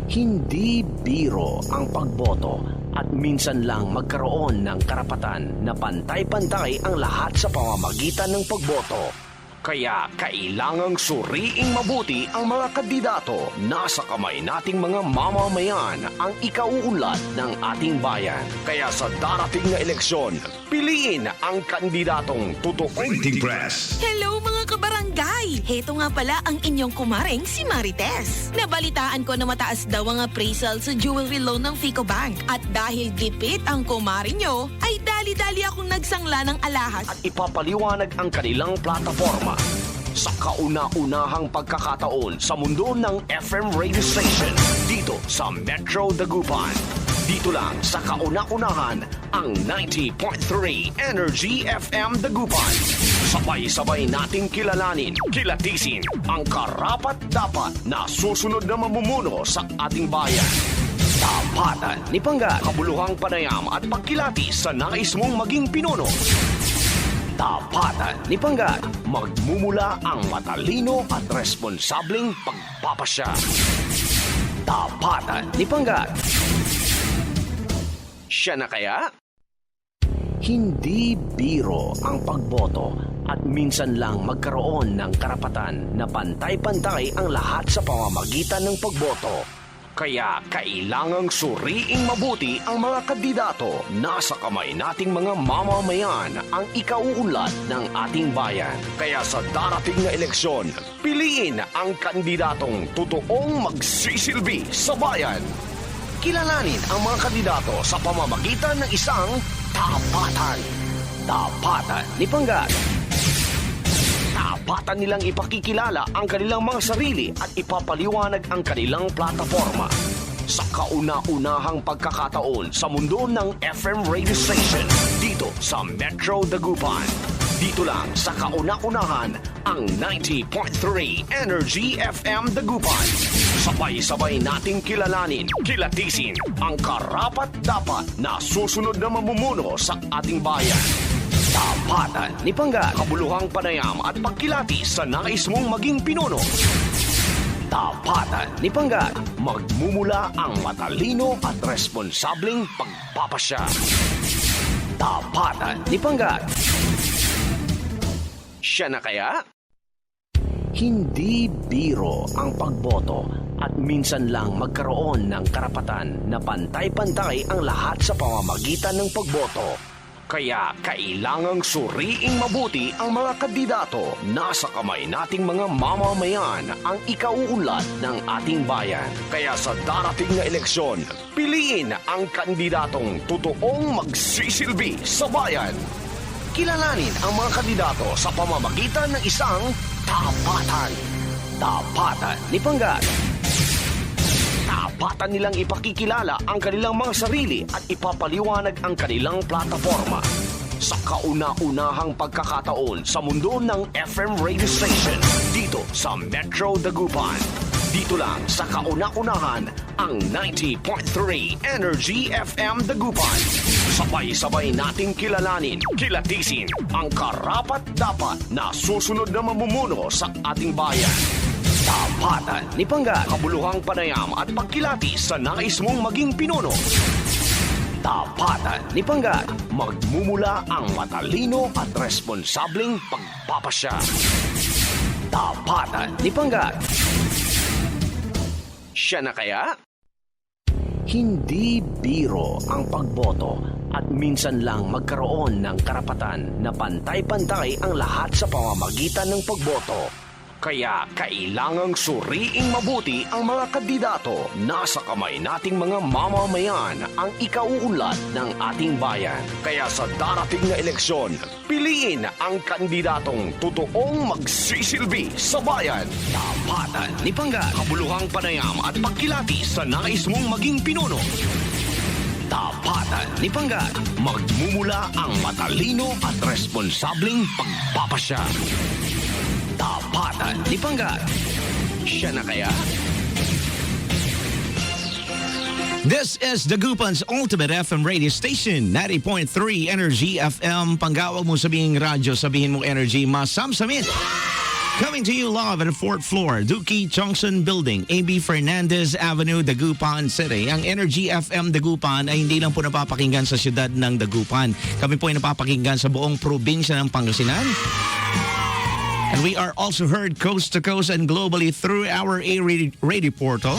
Hindi biro ang pagboto at minsan lang magkaroon ng karapatan na pantay-pantay ang lahat sa pamamagitan ng pagboto. Kaya kailangang suriing mabuti ang mga kandidato. Nasa kamay nating mga mamamayan ang ikauunlad ng ating bayan. Kaya sa darating na eleksyon, piliin ang kandidatong totoong Printing Press. Hello mga kabarangay! Heto nga pala ang inyong kumareng si Marites. Nabalitaan ko na mataas daw ang appraisal sa jewelry loan ng Fico Bank. At dahil gipit ang kumare nyo, ay dali-dali akong nagsangla ng alahas. at ipapaliwanag ang kanilang plataforma. Sa kauna-unahang pagkakataon sa mundo ng FM radio station, dito sa Metro Dagupan. Dito lang sa kauna-unahan, ang 90.3 Energy FM Dagupan. Sabay-sabay nating kilalanin, kilatisin ang karapat-dapat na susunod na mamumuno sa ating bayan. Tapatan ni Panggat, kabuluhang panayam at pagkilatis sa nais mong maging pinuno. Tapatan ni Panggat, magmumula ang matalino at responsableng pagpapasya. Tapatan ni Panggat. Siya na kaya? Hindi biro ang pagboto at minsan lang magkaroon ng karapatan na pantay-pantay ang lahat sa pamamagitan ng pagboto. Kaya kailangang suriing mabuti ang mga kandidato. Nasa kamay nating mga mamamayan ang ikauunlad ng ating bayan. Kaya sa darating na eleksyon, piliin ang kandidatong totoong magsisilbi sa bayan. Kilalanin ang mga kandidato sa pamamagitan ng isang tapatan. Tapatan ni Panggat. Tapatan nilang ipakikilala ang kanilang mga sarili at ipapaliwanag ang kanilang plataforma. Sa kauna-unahang pagkakataon sa mundo ng FM radio station dito sa Metro Dagupan. Dito lang sa kauna-unahan ang 90.3 Energy FM Dagupan. Sabay-sabay nating kilalanin, kilatisin ang karapat-dapat na susunod na mamumuno sa ating bayan. Tapatan ni Panggat, kabuluhang panayam at pagkilatis sa nais mong maging pinuno. Tapatan ni Panggat, magmumula ang matalino at responsableng pagpapasya. Tapatan ni Panggat. Siya na kaya? Hindi biro ang pagboto at minsan lang magkaroon ng karapatan na pantay-pantay ang lahat sa pamamagitan ng pagboto. Kaya kailangang suriing mabuti ang mga kandidato. Nasa kamay nating mga mamamayan ang ikauunlad ng ating bayan. Kaya sa darating na eleksyon, piliin ang kandidatong totoong magsisilbi sa bayan. Kilalanin ang mga kandidato sa pamamagitan ng isang tapatan. Tapatan ni Panggat. Tapatan nilang ipakikilala ang kanilang mga sarili at ipapaliwanag ang kanilang plataforma. Sa kauna-unahang pagkakataon sa mundo ng FM radio station dito sa Metro Dagupan. Dito lang sa kauna-unahan ang 90.3 Energy FM Dagupan. Sabay-sabay nating kilalanin, kilatisin ang karapat-dapat na susunod na mamumuno sa ating bayan. Tapatan ni Panggat, kabuluhang panayam at pagkilatis sa nais mong maging pinuno. Tapatan ni Panggat, magmumula ang matalino at responsableng pagpapasya. Tapatan ni Panggat. Siya na kaya? Hindi biro ang pagboto at minsan lang magkaroon ng karapatan na pantay-pantay ang lahat sa pamamagitan ng pagboto. Kaya kailangang suriing mabuti ang mga kandidato. Nasa kamay nating mga mamamayan ang ikauunlad ng ating bayan. Kaya sa darating na eleksyon, piliin ang kandidatong totoong magsisilbi sa bayan. Tapatan ni Panggat, kabuluhang panayam at pagkilatis sa nais mong maging pinuno. Tapatan ni Panggat, magmumula ang matalino at responsableng pagpapasya. Tapatan ni Panggat. Siya na kaya? This is Dagupan's ultimate FM radio station, 90.3 Energy FM. Panggawag mo sabihing radyo, sabihin mo energy, masamsamit. Coming to you live at the 4th floor, Duki Chongson Building, A.B. Fernandez Avenue, Dagupan City. Ang Energy FM Dagupan ay hindi lang po napapakinggan sa siyudad ng Dagupan. Kami po ay napapakinggan sa buong probinsya ng Pangasinan. And we are also heard coast to coast and globally through our radio portal.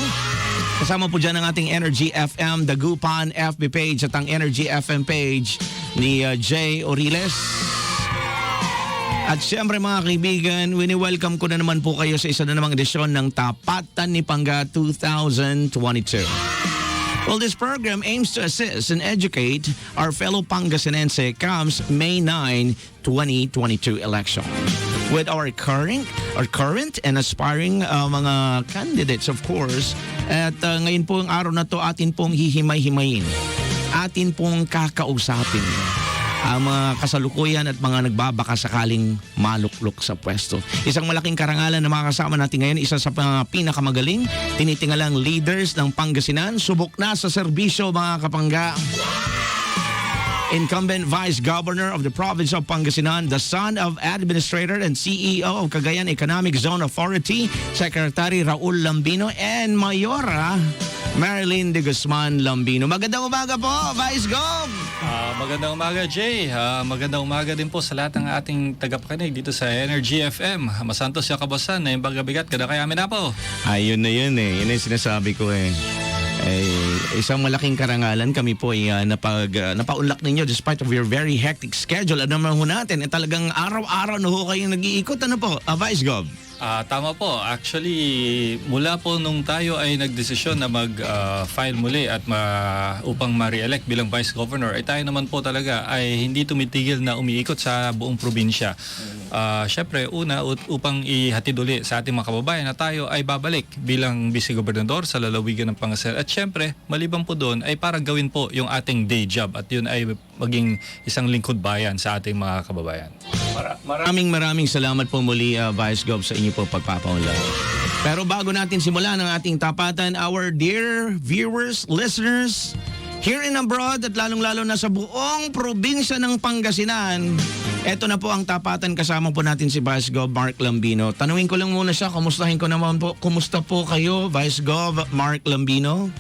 Kasama po dyan ang ating Energy FM Dagupan FB page at ang Energy FM page ni Jay Oriles. At siyempre mga kaibigan, wini-welcome ko na naman po kayo sa isa na namang edisyon ng Tapatan ni Panggat 2022. Well, this program aims to assist and educate our fellow Pangasinense comes May 9, 2022 election. With our current and aspiring mga candidates, of course. At ngayon po ang araw na to atin pong hihimay-himayin. Atin pong kakausapin ang mga kasalukuyan at mga nagbabaka sakaling maluklok sa pwesto. Isang malaking karangalan na makakasama natin ngayon, isa sa mga pinakamagaling, tinitingalang leaders ng Pangasinan, subok na sa serbisyo mga kapangga. Incumbent Vice Governor of the Province of Pangasinan, the son of Administrator and CEO of Cagayan Economic Zone Authority, Secretary Raul Lambino, and Mayora Marilyn de Guzman Lambino. Magandang umaga po, Vice Gov! Magandang umaga, Jay. Magandang umaga din po sa lahat ng ating tagapakinig dito sa Energy FM. Masantos yung kabasan na yung bagabigat kada kaya amin na po. Ayun na yun eh. Yun yung sinasabi ko eh. Isang malaking karangalan kami po ay napaunlak ninyo despite of your very hectic schedule. Ano naman ho natin, talagang araw-araw na ho kayong nag-iikot. Ano po, Vice Gov? Tama po. Actually, mula po nung tayo ay nagdesisyon na mag-file muli at upang ma-re-elect bilang Vice Governor, ay tayo naman po talaga ay hindi tumitigil na umiikot sa buong probinsya. Syempre, una, upang ihatid uli sa ating mga kababayan na tayo ay babalik bilang Vice Gobernador sa lalawigan ng Pangasinan. At syempre, maliban po doon, ay para gawin po yung ating day job at yun ay maging isang lingkod bayan sa ating mga kababayan. Maraming salamat po muli, Vice Gov, sa inyo po pagpapaunlad. Pero bago natin simulan ang ating tapatan, our dear viewers, listeners, here and abroad at lalong-lalo na sa buong probinsya ng Pangasinan, eto na po ang tapatan. Kasama po natin si Vice Gov Mark Lambino. Tanungin ko lang muna siya, kumustahin ko naman po. Kumusta po kayo, Vice Gov Mark Lambino?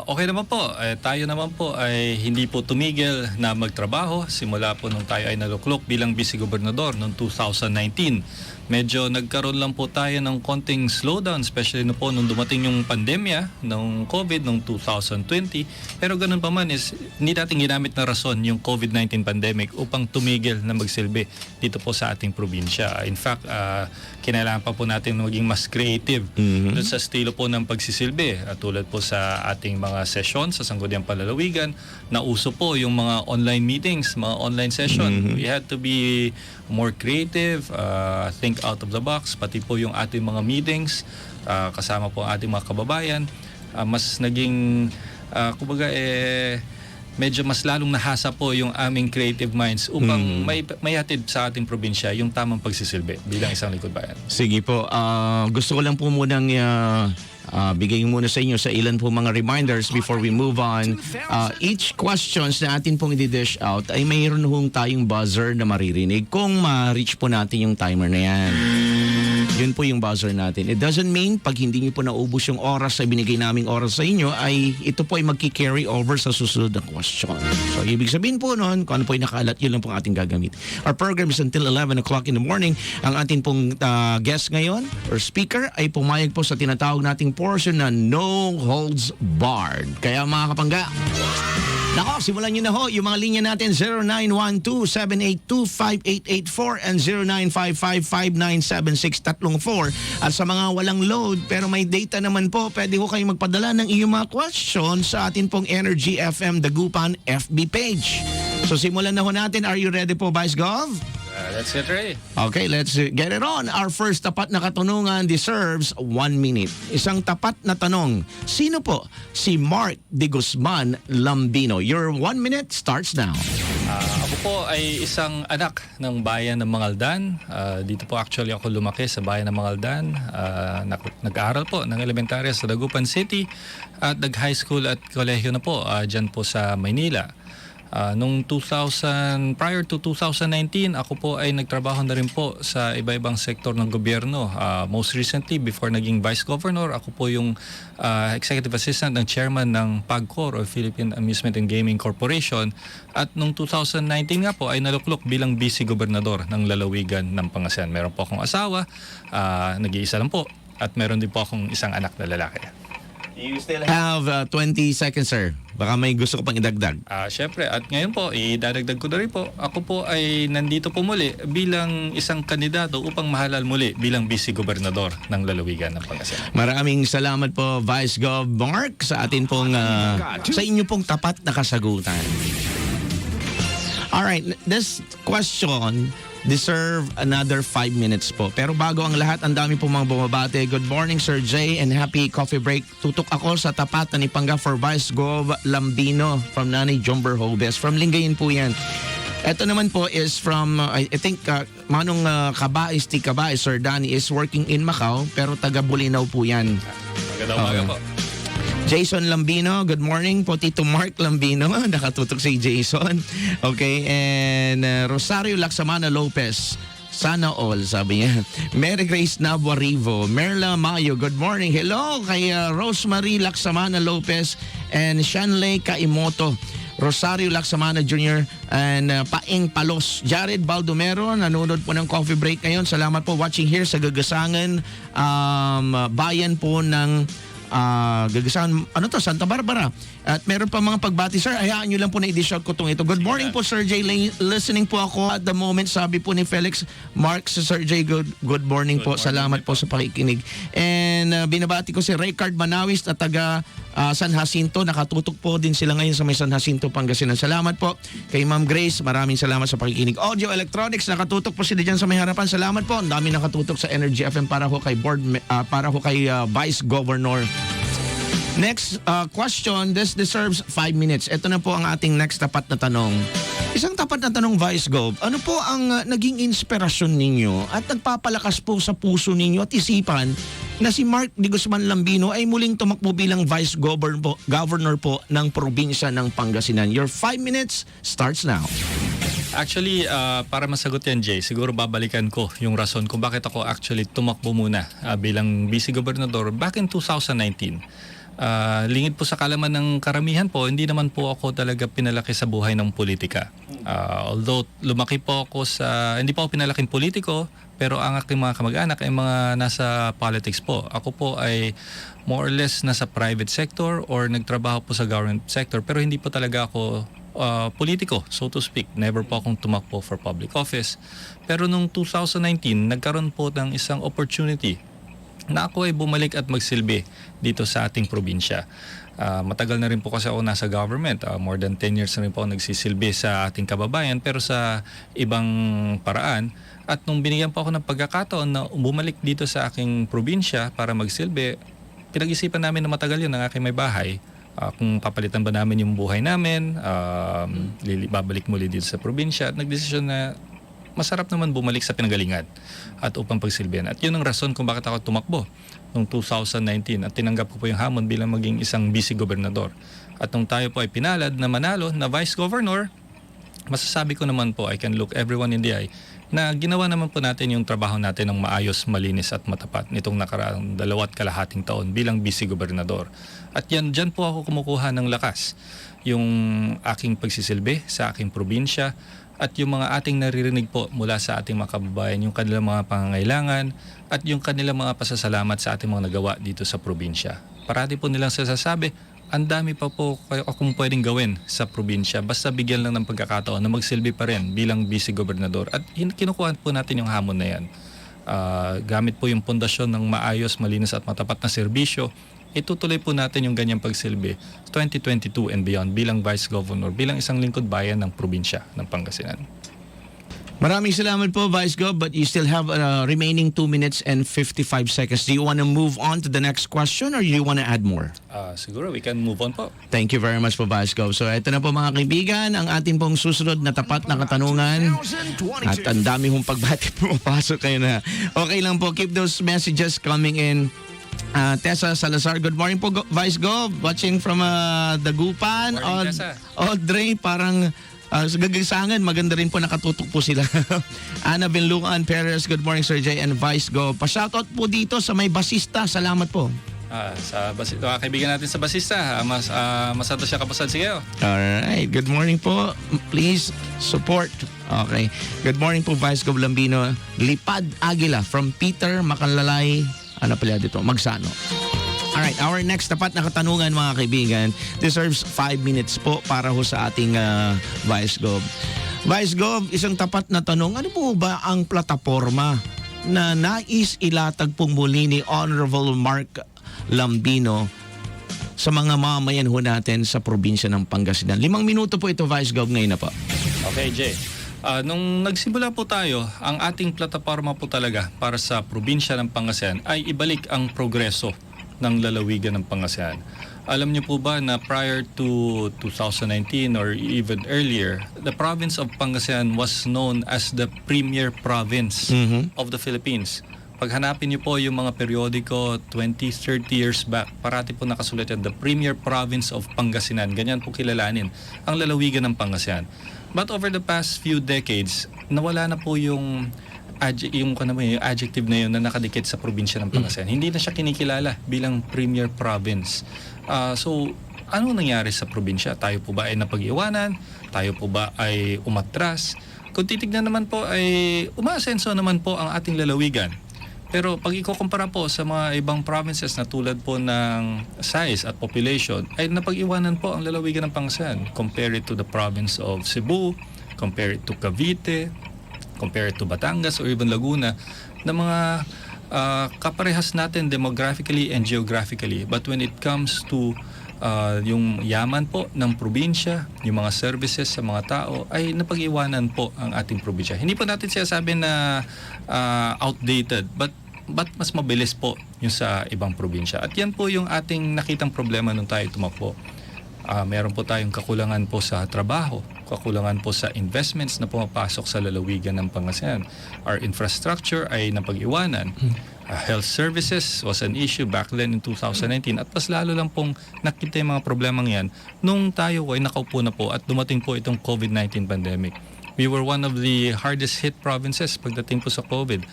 Okay naman po. Tayo naman po ay hindi po tumigil na magtrabaho simula po nung tayo ay naluklok bilang Vice Gobernador noong 2019. Medyo nagkaroon lang po tayo ng konting slowdown, especially na po nung dumating yung pandemya ng COVID noong 2020. Pero ganun pa man is hindi natin ginamit na rason yung COVID-19 pandemic upang tumigil na magsilbi dito po sa ating probinsya. In fact, kinailangan pa po natin maging mas creative doon sa estilo po ng pagsisilbi. Tulad po sa ating mga session sa Sangguniang Palalawigan, nauso po yung mga online meetings, mga online session. We had to be more creative, think out of the box, pati po yung ating mga meetings, kasama po ang ating mga kababayan. Mas naging, medyo mas lalong nahasa po yung aming creative minds upang may hatid sa ating probinsya yung tamang pagsisilbi bilang isang lingkod bayan. Sige po, gusto ko lang po munang bigay muna sa inyo sa ilan po mga reminders before we move on. Each questions na atin pong i-dish out ay mayroon hong tayong buzzer na maririnig kung ma-reach po natin yung timer na yan. Yun po yung buzzer natin. It doesn't mean pag hindi nyo po naubos yung oras sa binigay naming oras sa inyo ay ito po ay magki-carry over sa susunod na question. So ibig sabihin po noon, kung ano po yung nakaalat, yun lang po ating gagamit. Our program is until 11 o'clock in the morning. Ang ating pong guest ngayon or speaker ay pumayag po sa tinatawag nating portion na no holds barred. Kaya mga kapangga, nako, simulan nyo na ho yung mga linya natin 0912-782-5884 and 0955-597634. At sa mga walang load pero may data naman po, pwede ho kayong magpadala ng iyong mga questions sa atin pong Energy FM Dagupan FB page. So simulan na ho natin. Are you ready po, Vice Gov? Let's get ready. Okay, let's get it on. Our first tapat na katanungan deserves 1 minute. Isang tapat na tanong. Sino po si Mark de Guzman Lambino? Your 1 minute starts now. Ako po ay isang anak ng bayan ng Mangaldan. Dito po actually ako lumaki sa bayan ng Mangaldan. Nag-aaral po ng elementarya sa Dagupan City at nag-high school at kolehiyo na po dyan po sa Maynila. Nung prior to 2019, ako po ay nagtrabaho na rin po sa iba-ibang sektor ng gobyerno. Most recently, before naging Vice Governor, ako po yung Executive Assistant ng Chairman ng PAGCOR o Philippine Amusement and Gaming Corporation. At nung 2019 nga po ay naluklok bilang Vice Gobernador ng lalawigan ng Pangasinan. Meron po akong asawa, nag-iisa lang po, at meron din po akong isang anak na lalaki. You still have 20 seconds, sir. Baka may gusto ko pang idagdag. Siyempre, at ngayon po, idadagdag ko na rin po. Ako po ay nandito po muli bilang isang kandidato upang mahalal muli bilang Vice Gobernador ng lalawigan ng Pangasinan. Maraming salamat po, Vice Gov Mark, sa atin pong sa inyo pong tapat na kasagutan. Alright, this question deserve another 5 minutes po. Pero bago ang lahat, ang dami po mga bumabate. Good morning, Sir Jay, and happy coffee break. Tutok ako sa tapatan ni Pangga for Vice Gov Lambino from Nanay Jomber Hobes. From Lingayen po yan. Ito naman po is from, I think, Manong Kabais, Sir Danny is working in Macau, pero taga Bulinaw po yan. Magandang umaga po. Jason Lambino, good morning po. Tito Mark Lambino, nakatutok si Jason. Okay, and Rosario Laksamana Lopez, sana all, sabi niya. Mary Grace Nabuarivo, Merla Mayo, good morning. Hello kay Rosemary Laksamana Lopez and Shanley Kaimoto. Rosario Laksamana Jr. and Paing Palos. Jared Baldomero, nanonood po ng coffee break ngayon. Salamat po watching here sa Gagasangan, bayan po ng Gagasahan, Santa Barbara. At meron pa mga pagbati, sir. Hayaan nyo lang po na i-dish out ko itong ito. Good morning po, Sir Jay. Listening po ako at the moment. Sabi po ni Felix Mark sa Sir Jay, good morning po. Salamat po sa pakikinig. And binabati ko si Raycard Manawis na taga San Jacinto. Nakatutok po din sila ngayon sa may San Jacinto, Pangasinan. Salamat po kay Ma'am Grace. Maraming salamat sa pakikinig. Audio Electronics, nakatutok po sila dyan sa may harapan. Salamat po. Ang dami nakatutok sa Energy FM para ho kay Vice Governor. Next question, this deserves 5 minutes. Ito na po ang ating next tapat na tanong. Isang tapat na tanong, Vice Gov. Ano po ang naging inspirasyon ninyo at nagpapalakas po sa puso ninyo at isipan na si Mark D. Guzman Lambino ay muling tumakbo bilang Vice Governor po ng probinsya ng Pangasinan? Your 5 minutes starts now. Actually, para masagot yan, Jay, siguro babalikan ko yung rason kung bakit ako actually tumakbo muna bilang Vice Gobernador back in 2019. Lingid po sa kalaman ng karamihan po, hindi naman po ako talaga pinalaki sa buhay ng politika. Although lumaki po ako hindi po ako pinalaking politiko, pero ang aking mga kamag-anak ay mga nasa politics po. Ako po ay more or less nasa private sector or nagtrabaho po sa government sector, pero hindi po talaga ako politiko, so to speak. Never po akong tumakbo for public office. Pero nung 2019, nagkaroon po ng isang opportunity na ako ay bumalik at magsilbi dito sa ating probinsya. Matagal na rin po kasi ako nasa government. More than 10 years na rin po ako nagsisilbi sa ating kababayan, pero sa ibang paraan. At nung binigyan po ako ng pagkakataon na bumalik dito sa aking probinsya para magsilbi, pinag-isipan namin na matagal yun ng aking may bahay. Kung papalitan ba namin yung buhay namin, babalik muli dito sa probinsya. At nagdesisyon na masarap naman bumalik sa pinanggalingan at upang pagsilbihan. At yun ang rason kung bakit ako tumakbo noong 2019 at tinanggap ko po yung hamon bilang maging isang Vice Gobernador. At nung tayo po ay pinalad na manalo na Vice Governor, masasabi ko naman po, I can look everyone in the eye, na ginawa naman po natin yung trabaho natin ng maayos, malinis at matapat nitong nakaraang 2.5 taon bilang Vice Gobernador. At dyan po ako kumukuha ng lakas. Yung aking pagsisilbi sa aking probinsya, at yung mga ating naririnig po mula sa ating mga kababayan, yung kanilang mga pangangailangan at yung kanilang mga pasasalamat sa ating mga nagawa dito sa probinsya. Parati po nilang sasasabi, ang dami pa po akong pwedeng gawin sa probinsya, basta bigyan lang ng pagkakataon na magsilbi pa rin bilang Vice Gobernador. At kinukuha po natin yung hamon na yan. Gamit po yung pundasyon ng maayos, malinis at matapat na serbisyo, itutuloy po natin yung ganyang pagsilbi 2022 and beyond bilang Vice Governor, bilang isang lingkod bayan ng probinsya ng Pangasinan. Maraming salamat po, Vice Gov, but you still have remaining 2 minutes and 55 seconds. Do you want to move on to the next question or do you want to add more? Siguro we can move on po. Thank you very much po, Vice Gov. So ito na po mga kaibigan, ang ating pong susunod na tapat na katanungan. At ang dami hong pagbati pumapasok kayo na. Okay lang po, keep those messages coming in. Tessa Salazar, good morning po, Vice Gov. Watching from Dagupan. Morning, Tessa. Audrey, parang sa Gagaysangan, maganda rin po, nakatutok po sila. Ana Benluan Perez, good morning Sir Jay and Vice Gov. Pa-shoutout po dito sa may basista, salamat po. Sa kaibigan natin sa basista, masado siya kapasad. Sige. Alright, good morning po. Please support. Okay. Good morning po, Vice Gov Lambino. Lipad Aguila from Peter Makalalay. Ano pala dito? Magsano. Alright, our next tapat na katanungan mga kaibigan deserves 5 minutes po para ho sa ating Vice Gov. Vice Gov, isang tapat na tanong, ano po ba ang plataforma na nais ilatag pong muli ni Honorable Mark Lambino sa mga mamayan ho natin sa probinsya ng Pangasinan? 5 minuto po ito, Vice Gov, ngayon na po. Okay, Jay. Nung nagsimula po tayo, ang ating plataforma po talaga para sa probinsya ng Pangasinan ay ibalik ang progreso ng lalawigan ng Pangasinan. Alam niyo po ba na prior to 2019 or even earlier, the province of Pangasinan was known as the premier province of the Philippines. Pag hanapin niyo po yung mga periodiko 20, 30 years back, parati po nakasulat yan, the premier province of Pangasinan. Ganyan po kilalanin ang lalawigan ng Pangasinan. But over the past few decades, nawala na po yung adjective na yun na nakadikit sa probinsya ng Pangasinan. Hindi na siya kinikilala bilang premier province. So, ano nangyari sa probinsya? Tayo po ba ay napag-iwanan? Tayo po ba ay umatras? Kung titignan naman po ay umaasenso naman po ang ating lalawigan. Pero pag ikukumpara po sa mga ibang provinces na tulad po ng size at population, ay napag-iwanan po ang lalawigan ng Pangasinan. Compare it to the province of Cebu, compare it to Cavite, compare it to Batangas or even Laguna, na mga kaparehas natin demographically and geographically. But when it comes to yung yaman po ng probinsya, yung mga services sa mga tao, ay napag-iwanan po ang ating probinsya. Hindi po natin sinasabi na outdated, but mas mabilis po yung sa ibang probinsya. At yan po yung ating nakitang problema nung tayo tumakbo. Meron po tayong kakulangan po sa trabaho, kakulangan po sa investments na pumapasok sa lalawigan ng Pangasinan. Our infrastructure ay napag-iwanan. Health services was an issue back then in 2019 at mas lalo lang pong nakita yung mga problemang yan nung tayo ay nakaupo na po at dumating po itong COVID-19 pandemic. We were one of the hardest hit provinces pagdating po sa COVID.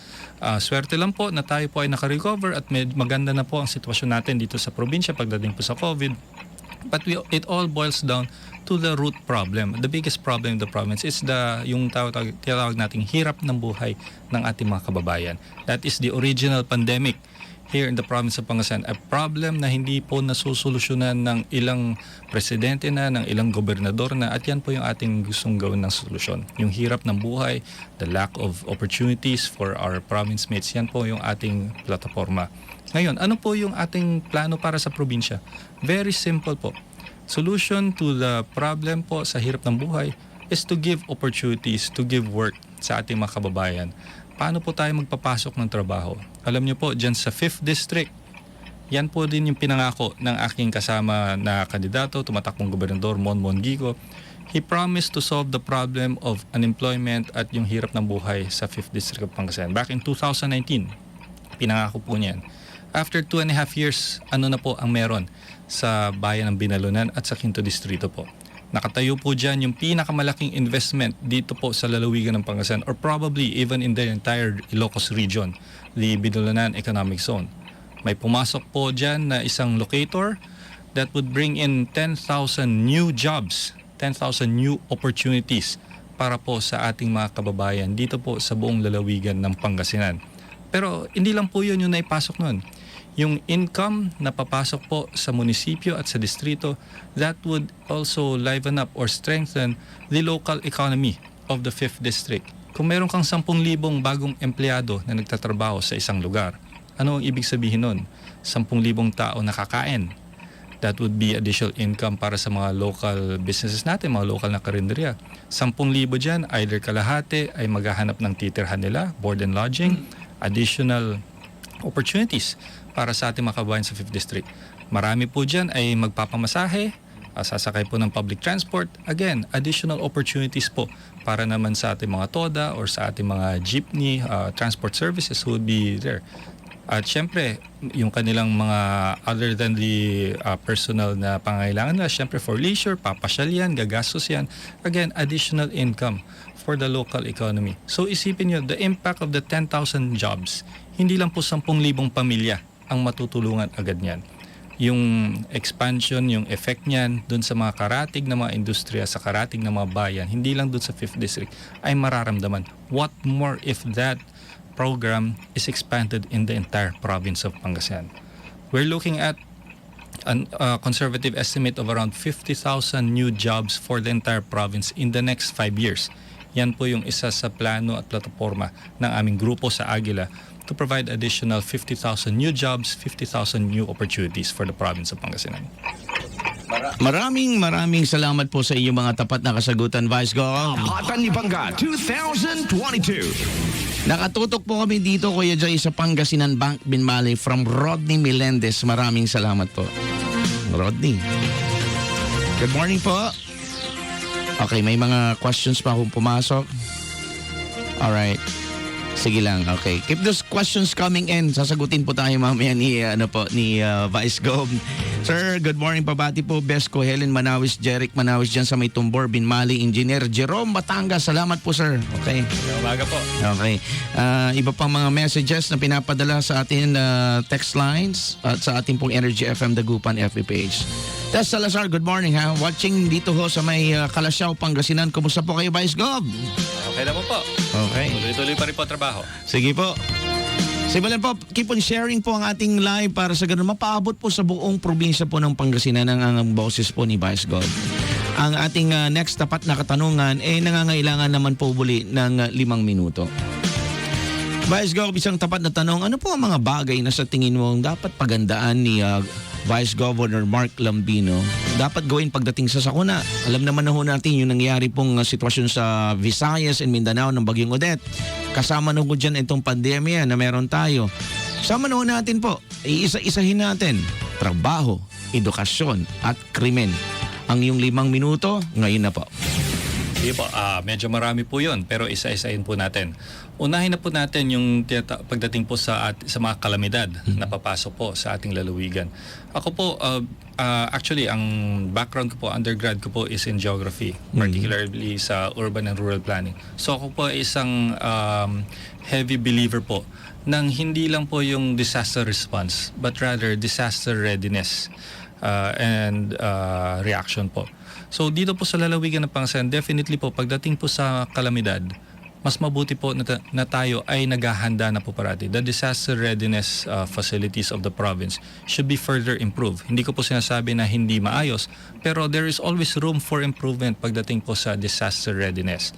Swerte lang po na tayo po ay nakarecover at maganda na po ang sitwasyon natin dito sa probinsya pagdating po sa COVID. But it all boils down to the root problem. The biggest problem in the province is yung tinatawag nating hirap ng buhay ng ating mga kababayan. That is the original pandemic here in the province of Pangasinan. A problem na hindi po nasusolusyonan ng ilang presidente na, ng ilang gobernador na, at yan po yung ating gustong gawin ng solusyon. Yung hirap ng buhay, the lack of opportunities for our province mates, yan po yung ating plataforma. Ngayon, ano po yung ating plano para sa probinsya? Very simple po. Solution to the problem po sa hirap ng buhay is to give opportunities, to give work sa ating mga kababayan. Paano po tayo magpapasok ng trabaho? Alam niyo po, dyan sa 5th District, yan po din yung pinangako ng aking kasama na kandidato, tumatakbong gobernador, Monmon Gigo. He promised to solve the problem of unemployment at yung hirap ng buhay sa 5th District of Pangasinan. Back in 2019, pinangako po niyan. After 2.5 years, ano na po ang meron sa bayan ng Binalunan at sa 5th Distrito po? Nakatayo po dyan yung pinakamalaking investment dito po sa lalawigan ng Pangasinan or probably even in the entire Ilocos region, the Binalunan Economic Zone. May pumasok po dyan na isang locator that would bring in 10,000 new jobs, 10,000 new opportunities para po sa ating mga kababayan dito po sa buong lalawigan ng Pangasinan. Pero hindi lang po yun yung naipasok nun. Yung income na papasok po sa munisipyo at sa distrito, that would also liven up or strengthen the local economy of the 5th District. Kung meron kang 10,000 bagong empleyado na nagtatrabaho sa isang lugar, ano ang ibig sabihin nun? 10,000 tao nakakain. That would be additional income para sa mga local businesses natin, mga local na karinderya. 10,000 dyan, either kalahati ay maghahanap ng titirhan nila, board and lodging, additional opportunities para sa ating mga kababayan sa 5th District. Marami po dyan ay magpapamasahe, sasakay po ng public transport. Again, additional opportunities po para naman sa ating mga TODA or sa ating mga jeepney transport services who would be there. At syempre, yung kanilang mga other than the personal na pangangailangan nila, syempre for leisure, papasyal yan, gagastos yan. Again, additional income for the local economy. So isipin nyo, the impact of the 10,000 jobs, hindi lang po 10,000 pamilya ang matutulungan agad niyan. Yung expansion, yung effect niyan dun sa mga karatig na mga industriya, sa karatig na mga bayan, hindi lang dun sa 5th District, ay mararamdaman. What more if that program is expanded in the entire province of Pangasinan? We're looking at a conservative estimate of around 50,000 new jobs for the entire province in the next 5 years. Yan po yung isa sa plano at plataforma ng aming grupo sa Aguila to provide additional 50,000 new jobs, 50,000 new opportunities for the province of Pangasinan. Maraming salamat po sa inyong mga tapat na kasagutan, Vice Gov. Hatan ni Bangga 2022. Nakatutok po kami dito, Kuya Jay, sa Pangasinan Bank Binmali from Rodney Melendez. Maraming salamat po. Rodney. Good morning po. Okay, may mga questions pa kung pumasok. Alright. Sige lang, okay. Keep those questions coming in. Sasagutin po tayo mamaya ni Vice Gov. Sir, good morning. Pabati po. Besco, Helen Manawis, Jeric Manawis dyan sa may Tumbor, Binmali, Engineer Jerome Batangas. Salamat po, sir. Okay. Umaga po. Okay. Iba pang mga messages na pinapadala sa atin text lines at sa ating pong Energy FM Dagupan FB page. Tess Salazar, good morning ha. Watching dito ho sa may Kalasyaw, Pangasinan. Kumusta po kayo, Vice Gov? Okay naman po. Okay. Tuloy-tuloy pa rin po trabaho. Sige po. Simulan po, keep on sharing po ang ating live para sa ganun mapaabot po sa buong probinsya po ng Pangasinan ang boses po ni Vice God. Ang ating next tapat na katanungan nangangailangan naman po muli ng 5 minuto. Vice God, isang tapat na tanong, ano po ang mga bagay na sa tingin mo dapat pagandaan ni Vice Governor Mark Lambino dapat gawin pagdating sa sakuna? Alam naman na ho natin yung nangyari pong sitwasyon sa Visayas and Mindanao ng Bagyong Odette. Kasama na ho dyan itong pandemya na meron tayo. Sama na ho natin po, iisa-isahin natin, trabaho, edukasyon at krimen. Ang iyong 5 minuto, ngayon na po. Sige po, medyo marami po yun, pero isa-isahin po natin. Unahin na po natin yung pagdating po sa mga kalamidad na papasok po sa ating lalawigan. Ako po, actually, ang background ko po, undergrad ko po is in geography, particularly sa urban and rural planning. So ako po ay isang heavy believer po ng hindi lang po yung disaster response, but rather disaster readiness and reaction po. So dito po sa lalawigan ng Pangasinan, definitely po pagdating po sa kalamidad, mas mabuti po na tayo ay naghahanda na po parati. The disaster readiness facilities of the province should be further improved. Hindi ko po sinasabi na hindi maayos, pero there is always room for improvement pagdating po sa disaster readiness.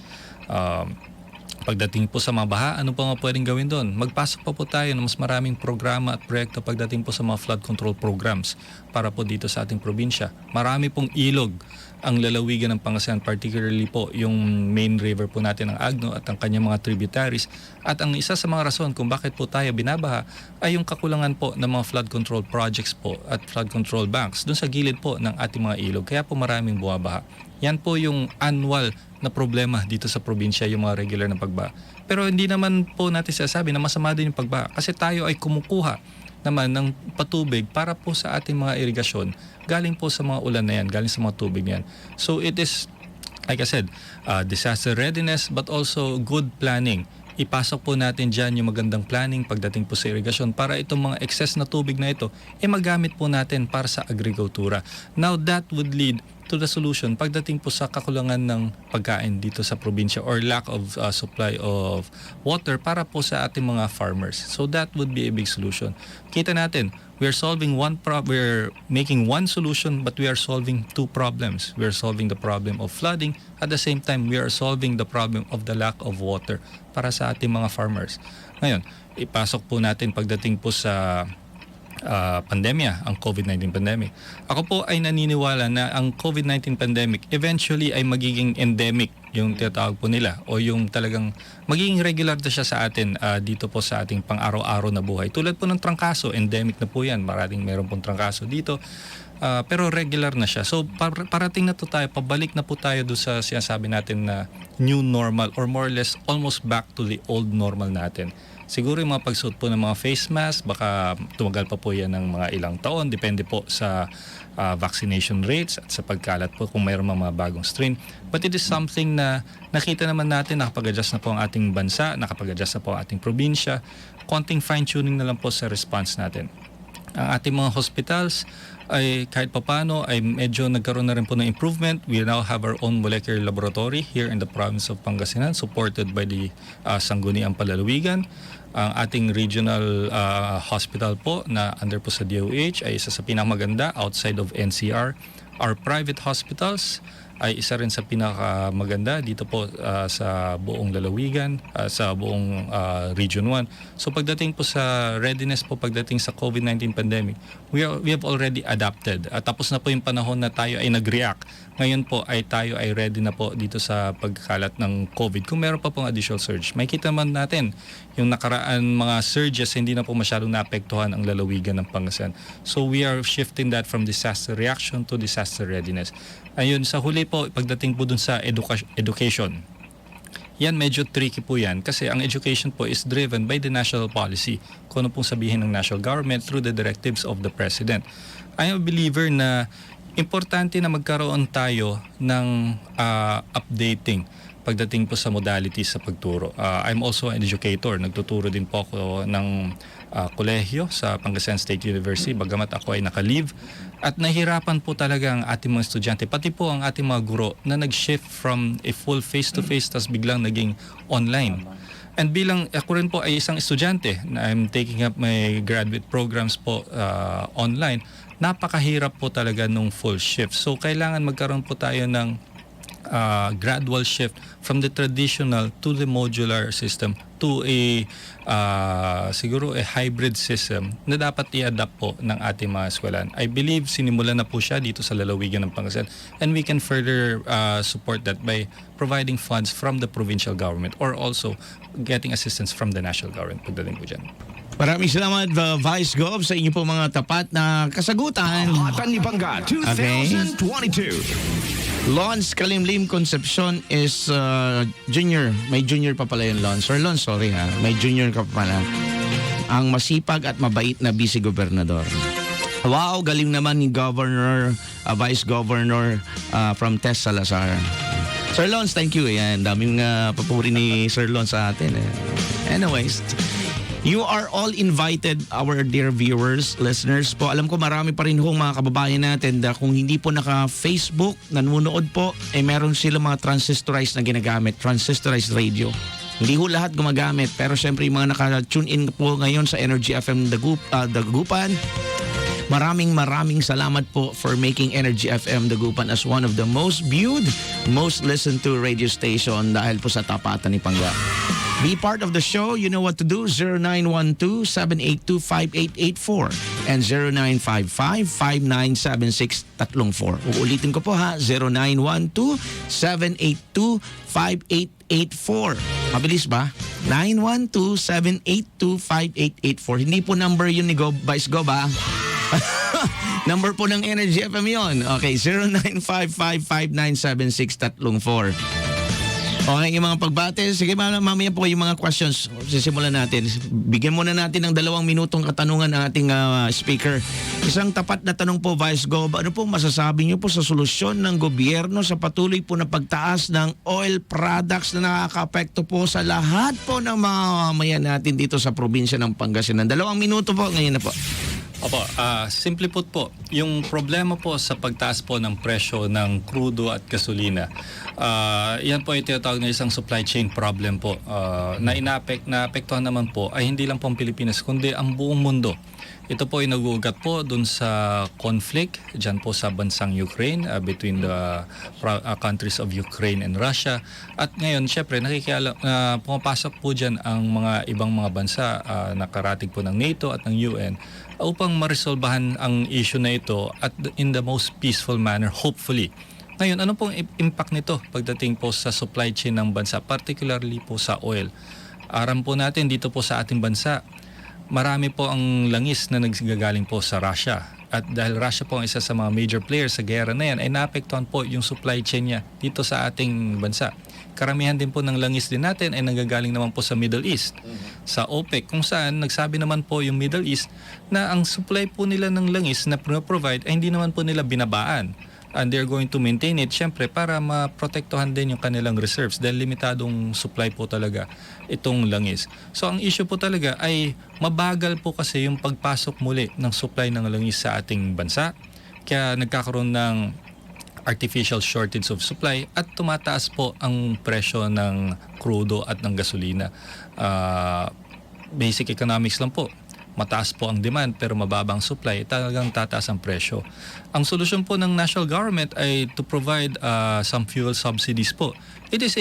Pagdating po sa mga baha, ano pa nga pwedeng gawin doon? Magpasok pa po tayo ng mas maraming programa at proyekto pagdating po sa mga flood control programs para po dito sa ating probinsya. Marami pong ilog ang lalawigan ng Pangasinan, particularly po yung main river po natin ng Agno at ang kanyang mga tributaries. At ang isa sa mga rason kung bakit po tayo binabaha ay yung kakulangan po ng mga flood control projects po at flood control banks doon sa gilid po ng ating mga ilog. Kaya po maraming bumabaha. Yan po yung annual na problema dito sa probinsya, yung mga regular na pagbaha. Pero hindi naman po natin sinasabi na masama din yung pagbaha kasi tayo ay kumukuha naman ng patubig para po sa ating mga irigasyon galing po sa mga ulan na yan, galing sa mga tubig na yan. So it is, like I said, disaster readiness but also good planning. Ipasok po natin dyan yung magandang planning pagdating po sa irigasyon para itong mga excess na tubig na ito magamit po natin para sa agrikultura. Now that would lead to the solution pagdating po sa kakulangan ng pagkain dito sa probinsya or lack of supply of water para po sa ating mga farmers. So that would be a big solution. Kita natin, we're making one solution but we are solving 2 problems. We are solving the problem of flooding, at the same time we are solving the problem of the lack of water para sa ating mga farmers. Ngayon, ipasok po natin pagdating po sa pandemya, ang COVID-19 pandemic. Ako po ay naniniwala na ang COVID-19 pandemic eventually ay magiging endemic, yung tinatawag po nila, o yung talagang magiging regular na siya sa atin dito po sa ating pang-araw-araw na buhay. Tulad po ng trangkaso, endemic na po yan. Meron pong trangkaso dito. Pero regular na siya. So parating na to tayo, pabalik na po tayo doon sa sinasabi natin na new normal or more or less almost back to the old normal natin. Siguro yung mga pagsuot po ng mga face mask, baka tumagal pa po yan ng mga ilang taon. Depende po sa vaccination rates at sa pagkalat po kung mayroon mga bagong strain. But it is something na nakita naman natin, nakapag-adjust na po ang ating bansa, nakapag-adjust na po ang ating probinsya. Konting fine-tuning na lang po sa response natin. Ang ating mga hospitals ay kahit papano ay medyo nagkaroon na rin po ng improvement. We now have our own molecular laboratory here in the province of Pangasinan, supported by the Sangguniang Palalawigan. Ang ating regional hospital po na under po sa DOH ay isa sa pinakamaganda outside of NCR. Our private hospitals ay isa rin sa pinakamaganda dito po sa buong lalawigan, sa buong Region 1. So pagdating po sa readiness po pagdating sa COVID-19 pandemic, we have already adapted. Tapos na po yung panahon na tayo ay nag-react. Ngayon po ay tayo ay ready na po dito sa pagkalat ng COVID. Kung meron pa pong additional surge, may kita man natin yung nakaraan mga surges, hindi na po masyadong naapektuhan ang lalawigan ng Pangasinan. So we are shifting that from disaster reaction to disaster readiness. Ayun, sa huli po, pagdating po dun sa education, yan medyo tricky po yan kasi ang education po is driven by the national policy. Kung ano pong sabihin ng national government through the directives of the President. I am a believer na importante na magkaroon tayo ng updating pagdating po sa modalities sa pagturo. I'm also an educator. Nagtuturo din po ako ng kolehiyo sa Pangasinan State University, bagamat ako ay naka-leave. At nahirapan po talaga ang ating mga estudyante, pati po ang ating mga guro na nag-shift from a full face-to-face tas biglang naging online. And bilang ako rin po ay isang estudyante na I'm taking up my graduate programs po online, napakahirap po talaga nung full shift. So kailangan magkaroon po tayo ng gradual shift from the traditional to the modular system to a siguro a hybrid system na dapat i-adapt po ng ating mga eskwelahan. I believe sinimulan na po siya dito sa lalawigan ng Pangasinan, and we can further support that by providing funds from the provincial government or also getting assistance from the national government. Pagdating po dyan. Maraming salamat, Vice Gov, sa inyo po mga tapat na kasagutan. Hatan ni Bangga 2022. Lons Kalimlim Concepcion is junior. May junior pa pala yung Lons. Or Lons, sorry ha. May junior ka pa pala. Ang masipag at mabait na vice-gobernador. Wow, galing naman ni Governor, Vice Governor from Tess Salazar. Sir Lons, thank you. Yan, daming papuri ni Sir Lons sa atin. Anyways, you are all invited, our dear viewers, listeners po. Alam ko marami pa rin hong mga kababayan natin na kung hindi po naka-Facebook, nanonood po, meron sila mga transistorized na ginagamit, transistorized radio. Hindi ho lahat gumagamit, pero syempre yung mga naka-tune in po ngayon sa Energy FM Dagupan, maraming salamat po for making Energy FM Dagupan as one of the most viewed, most listened to radio station dahil po sa tapatan ni Pangga. Be part of the show. You know what to do. 0912-782-5884 and 0955-5976-34. Uulitin ko po ha. 0912-782-5884. Mabilis ba? 912-782-5884. Hindi po number yun ni Vice Gov ha. Number po ng Energy FM yun. Okay, 0955-5976-34. Okay, yung mga pagbate. Sige, mamaya po yung mga questions. Sisimulan natin. Bigyan muna natin ng 2 minutong katanungan ng ating speaker. Isang tapat na tanong po, Vice Gov. Ano po masasabi niyo po sa solusyon ng gobyerno sa patuloy po na pagtaas ng oil products na nakaka-apekto po sa lahat po ng mga mamamayan natin dito sa probinsya ng Pangasinan? 2 minuto po. Ngayon na po. Opo, simple put po, yung problema po sa pagtaas po ng presyo ng krudo at gasolina, yan po ay tinatawag na isang supply chain problem po na naapektuhan naman po ay hindi lang po ang Pilipinas kundi ang buong mundo. Ito po ay nag-uugat po dun sa conflict dyan po sa bansang Ukraine between the countries of Ukraine and Russia. At ngayon, syempre, pumapasok po dyan ang mga ibang mga bansa na karating po ng NATO at ng UN upang maresolbahan ang issue na ito at in the most peaceful manner, hopefully. Ngayon, ano pong impact nito pagdating po sa supply chain ng bansa, particularly po sa oil? Aram po natin dito po sa ating bansa, marami po ang langis na naggagaling po sa Russia. At dahil Russia po ang isa sa mga major players sa gera na yan, ay naapektuhan po yung supply chain niya dito sa ating bansa. Karamihan din po ng langis din natin ay nanggagaling naman po sa Middle East, sa OPEC, kung saan nagsabi naman po yung Middle East na ang supply po nila ng langis na provide ay hindi naman po nila binabaan. And they're going to maintain it, syempre, para maprotektuhan din yung kanilang reserves dahil limitadong supply po talaga itong langis. So ang issue po talaga ay mabagal po kasi yung pagpasok muli ng supply ng langis sa ating bansa. Kaya nagkakaroon ng artificial shortage of supply at tumataas po ang presyo ng krudo at ng gasolina. Basic economics lang po. Mataas po ang demand pero mababa ang supply, talagang tataas ang presyo. Ang solusyon po ng national government ay to provide some fuel subsidies po. It is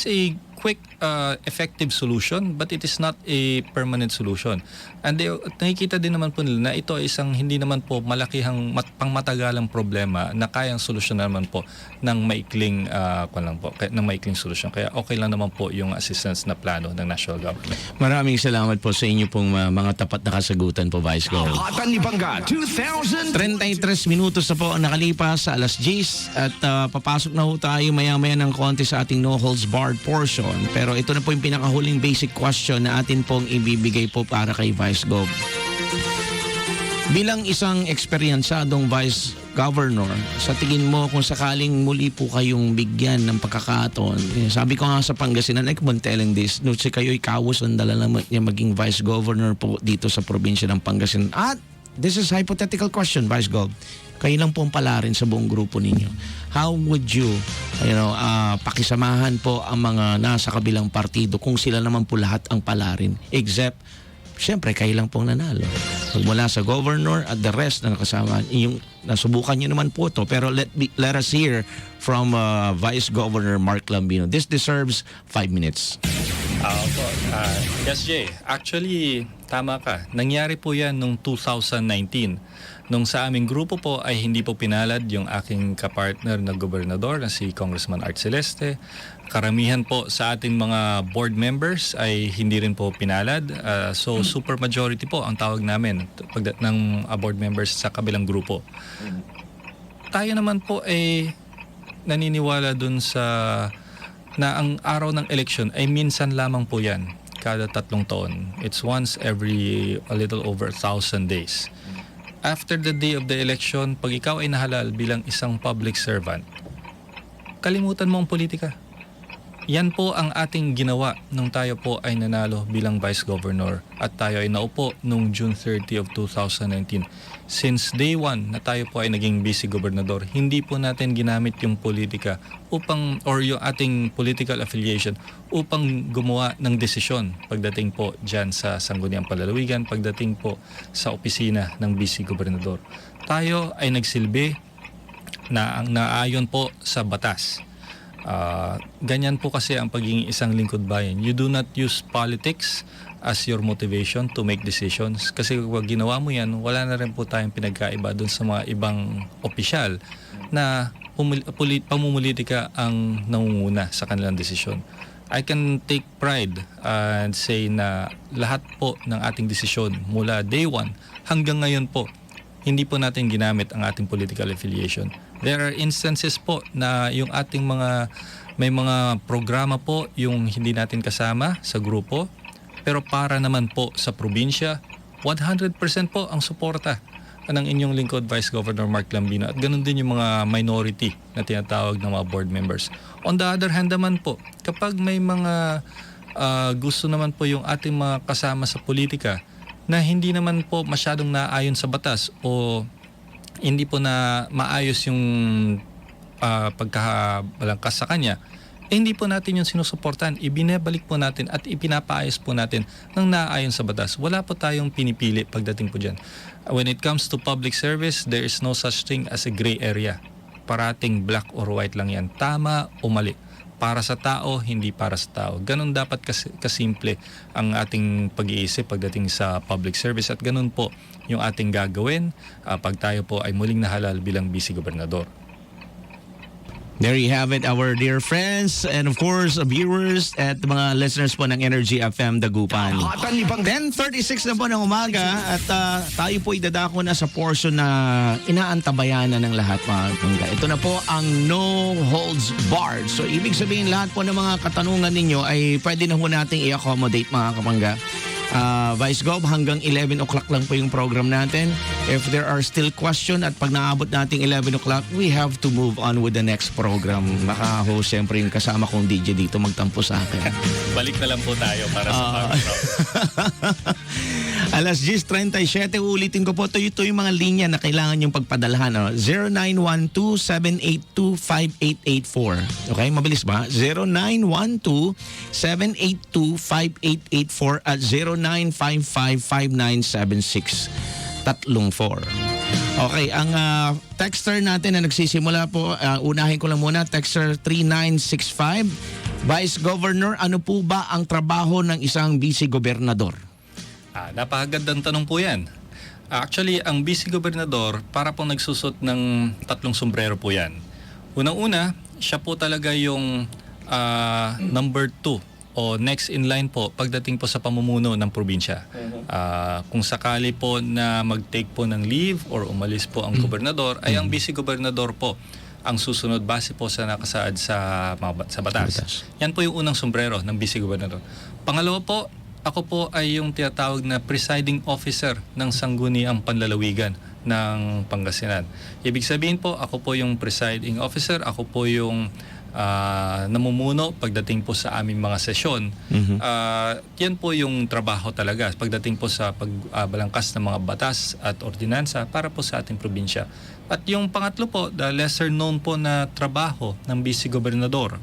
a quick, effective solution but it is not a permanent solution. And nakikita din naman po nila na ito ay isang hindi naman po malakihang pangmatagalang problema na kayang solusyonan naman po ng maikling solusyon. Kaya okay lang naman po yung assistance na plano ng national government. Maraming salamat po sa inyo pong mga tapat na kasagutan po, Vice Gov. Hatan ni Bangga 2000. 33 minutos na po ang nakalipas sa alas 10 at papasok na ho tayo maya-maya ng konti sa ating no holds barred portion. Pero ito na po yung pinakahuling basic question na atin pong ibibigay po para kay Vice Gov. Bilang isang eksperyensadong Vice Governor, sa tingin mo kung sakaling muli po kayong bigyan ng pagkakataon, sabi ko nga sa Pangasinan, I keep on telling this, no, si kayo'y kawos ang dalalamot niya maging Vice Governor po dito sa probinsya ng Pangasinan. At this is hypothetical question, Vice Gov. Kayo lang po ang pala rin sa buong grupo ninyo. How would you pakisamahan po ang mga nasa kabilang partido kung sila naman po lahat ang palarin. Except, siyempre, kayo lang pong nanalo. Mula sa governor at the rest na nakasama, yung nasubukan nyo naman po to. Pero let us hear from Vice Governor Mark Lambino. This deserves 5 minutes. Yes, Jay. Actually, tama ka. Nangyari po yan noong 2019. Nung sa aming grupo po ay hindi po pinalad yung aking kapartner na gobernador na si Congressman Art Celeste. Karamihan po sa ating mga board members ay hindi rin po pinalad. So super majority po ang tawag namin ng board members sa kabilang grupo. Tayo naman po ay naniniwala dun sa na ang araw ng election ay minsan lamang po yan, kada 3 taon. It's once every a little over 1,000 days. After the day of the election, pag ikaw ay nahalal bilang isang public servant, kalimutan mo ang politika. Yan po ang ating ginawa nung tayo po ay nanalo bilang Vice Governor at tayo ay naupo nung June 30 of 2019. Since day 1 na tayo po ay naging Vice Gobernador, hindi po natin ginamit yung politika or yung ating political affiliation upang gumawa ng desisyon pagdating po dyan sa Sangguniang Palalawigan, pagdating po sa opisina ng Vice Gobernador. Tayo ay nagsilbi na naayon po sa batas. Ganyan po kasi ang pagiging isang lingkod bayan. You do not use politics as your motivation to make decisions. Kasi kung ginawa mo yan, wala na rin po tayong pinagkaiba dun sa mga ibang opisyal na pamumulitika ang nangunguna sa kanilang desisyon. I can take pride and say na lahat po ng ating desisyon mula day 1 hanggang ngayon po, hindi po natin ginamit ang ating political affiliation. There are instances po na yung ating may mga programa po yung hindi natin kasama sa grupo, pero para naman po sa probinsya, 100% po ang suporta ng inyong lingkod, Vice Governor Mark Lambino, at ganun din yung mga minority na tinatawag ng mga board members. On the other hand naman po, kapag may mga gusto naman po yung ating mga kasama sa politika na hindi naman po masyadong naayon sa batas o hindi po na maayos yung pagkabalangkas sa kanya, hindi po natin yung sinusuportan. Ibinebalik po natin at ipinapaayos po natin ng naayon sa batas. Wala po tayong pinipili pagdating po dyan. When it comes to public service, there is no such thing as a gray area. Parating black or white lang yan. Tama o mali. Para sa tao, hindi para sa tao. Ganun dapat kasimple ang ating pag-iisip pagdating sa public service at ganun po yung ating gagawin pag tayo po ay muling nahalal bilang Vice Gobernador. There you have it, our dear friends and of course viewers at mga listeners po ng Energy FM Dagupan. 10:36 na po ng umaga at tayo po idadako na sa portion na inaantabayan na ng lahat, mga kapangga. Ito na po ang No Holds Barred. So ibig sabihin lahat po ng mga katanungan ninyo ay pwede na po nating i-accommodate, mga kapangga. Vice Gov, hanggang 11 o'clock lang po yung program natin. If there are still question at pag naabot nating 11 o'clock, we have to move on with the next program. Maka-host siyempre yung kasama kong DJ dito magtampo sa akin. Balik na lang po tayo para sa program. Alas 10:37, ulitin ko po ito yung mga linya na kailangan yung pagpadalhan. 0912-782-5884. Okay, mabilis ba? 0912-782-5884 at 0955-5976-34. Okay, ang texter natin na nagsisimula po, unahin ko lang muna, texter 3965. Vice Governor, ano po ba ang trabaho ng isang Vice Gobernador? Napakagandang tanong po yan. Actually, ang Vice Gobernador, para pong nagsusot ng 3 sombrero po yan. Unang-una, siya po talaga yung number 2 o next in line po pagdating po sa pamumuno ng probinsya. Kung sakali po na mag-take po ng leave or umalis po ang gobernador, ay ang Vice Gobernador po ang susunod base po sa nakasaad sa batas. Yan po yung unang sombrero ng Vice Gobernador. Pangalawa po, ako po ay yung tinatawag na presiding officer ng Sangguniang Panlalawigan ng Pangasinan. Ibig sabihin po, ako po yung presiding officer, ako po yung namumuno pagdating po sa aming mga sesyon. Yan po yung trabaho talaga pagdating po sa pagbalangkas ng mga batas at ordinansa para po sa ating probinsya. At yung pangatlo po, the lesser known po na trabaho ng Vice Gobernador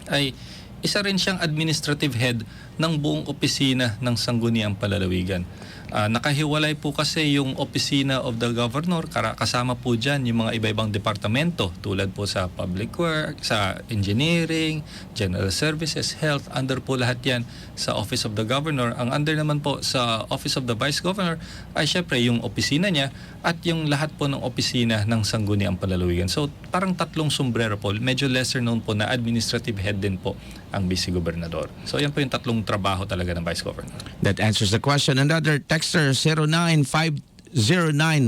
ay isa rin siyang administrative head ng buong opisina ng Sangguniang Palalawigan. Nakahiwalay po kasi yung opisina of the governor, kasama po dyan yung mga iba-ibang departamento tulad po sa public work, sa engineering, general services, health, under po lahat yan sa office of the governor. Ang under naman po sa office of the vice governor ay syempre yung opisina niya at yung lahat po ng opisina ng Sangguniang Palalawigan. So parang tatlong sombrero po, medyo lesser known po na administrative head din po ang vice gobernador. So yan po yung tatlong trabaho talaga ng vice governor. That answers the question. Another texter, 09509,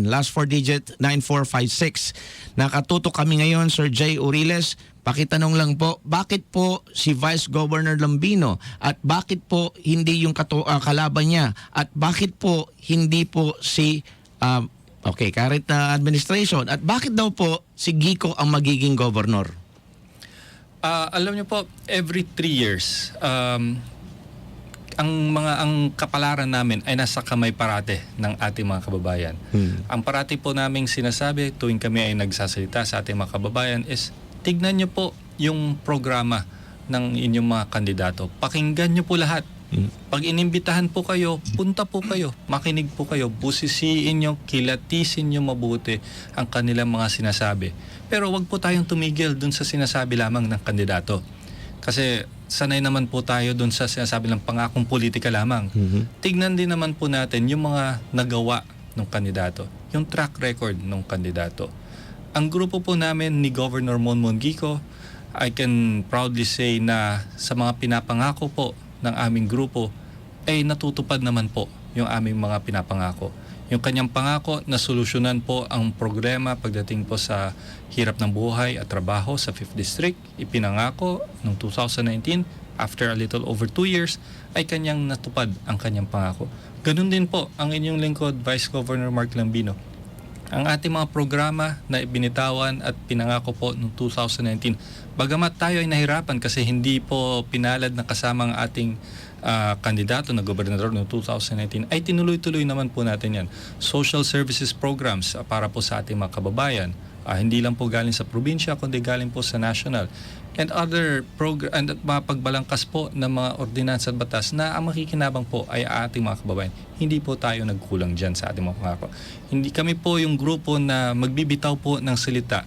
last 4 digit 9456. Nakatutok kami ngayon, Sir Jay Uriles. Pakitanong lang po, bakit po si Vice Governor Lambino at bakit po hindi yung kalaban niya at bakit po hindi po si current administration at bakit daw po si Gico ang magiging governor? Alam niyo po, every 3 years, ang kapalaran namin ay nasa kamay parate ng ating mga kababayan. Ang parati po naming sinasabi tuwing kami ay nagsasalita sa ating mga kababayan is tignan niyo po yung programa ng inyong mga kandidato. Pakinggan niyo po lahat. Pag inimbitahan po kayo, punta po kayo, makinig po kayo, busisiin niyo, kilatisin niyo mabuti ang kanilang mga sinasabi. Pero wag po tayong tumigil dun sa sinasabi lamang ng kandidato. Kasi sanay naman po tayo dun sa sinasabi ng pangakong politika lamang. Tignan din naman po natin yung mga nagawa ng kandidato, yung track record ng kandidato. Ang grupo po namin ni Governor Monmon Gico, I can proudly say na sa mga pinapangako po ng aming grupo ay natutupad naman po yung aming mga pinapangako. Yung kanyang pangako na solusyonan po ang problema pagdating po sa hirap ng buhay at trabaho sa 5th District, ipinangako noong 2019, after a little over 2 years, ay kanyang natupad ang kanyang pangako. Ganun din po ang inyong lingkod, Vice Governor Mark Lambino. Ang ating mga programa na ibinitawan at pinangako po noong 2019, bagamat tayo ay nahirapan kasi hindi po pinalad na kasama ang ating kandidato na gobernador noong 2019, ay tinuloy-tuloy naman po natin yan. Social services programs para po sa ating mga kababayan. Hindi lang po galing sa probinsya, kundi galing po sa national. And other and mga pagbalangkas po ng mga ordinansa at batas na ang makikinabang po ay ating mga kababayan. Hindi po tayo nagkulang dyan sa ating mga pangako. Hindi kami po yung grupo na magbibitaw po ng salita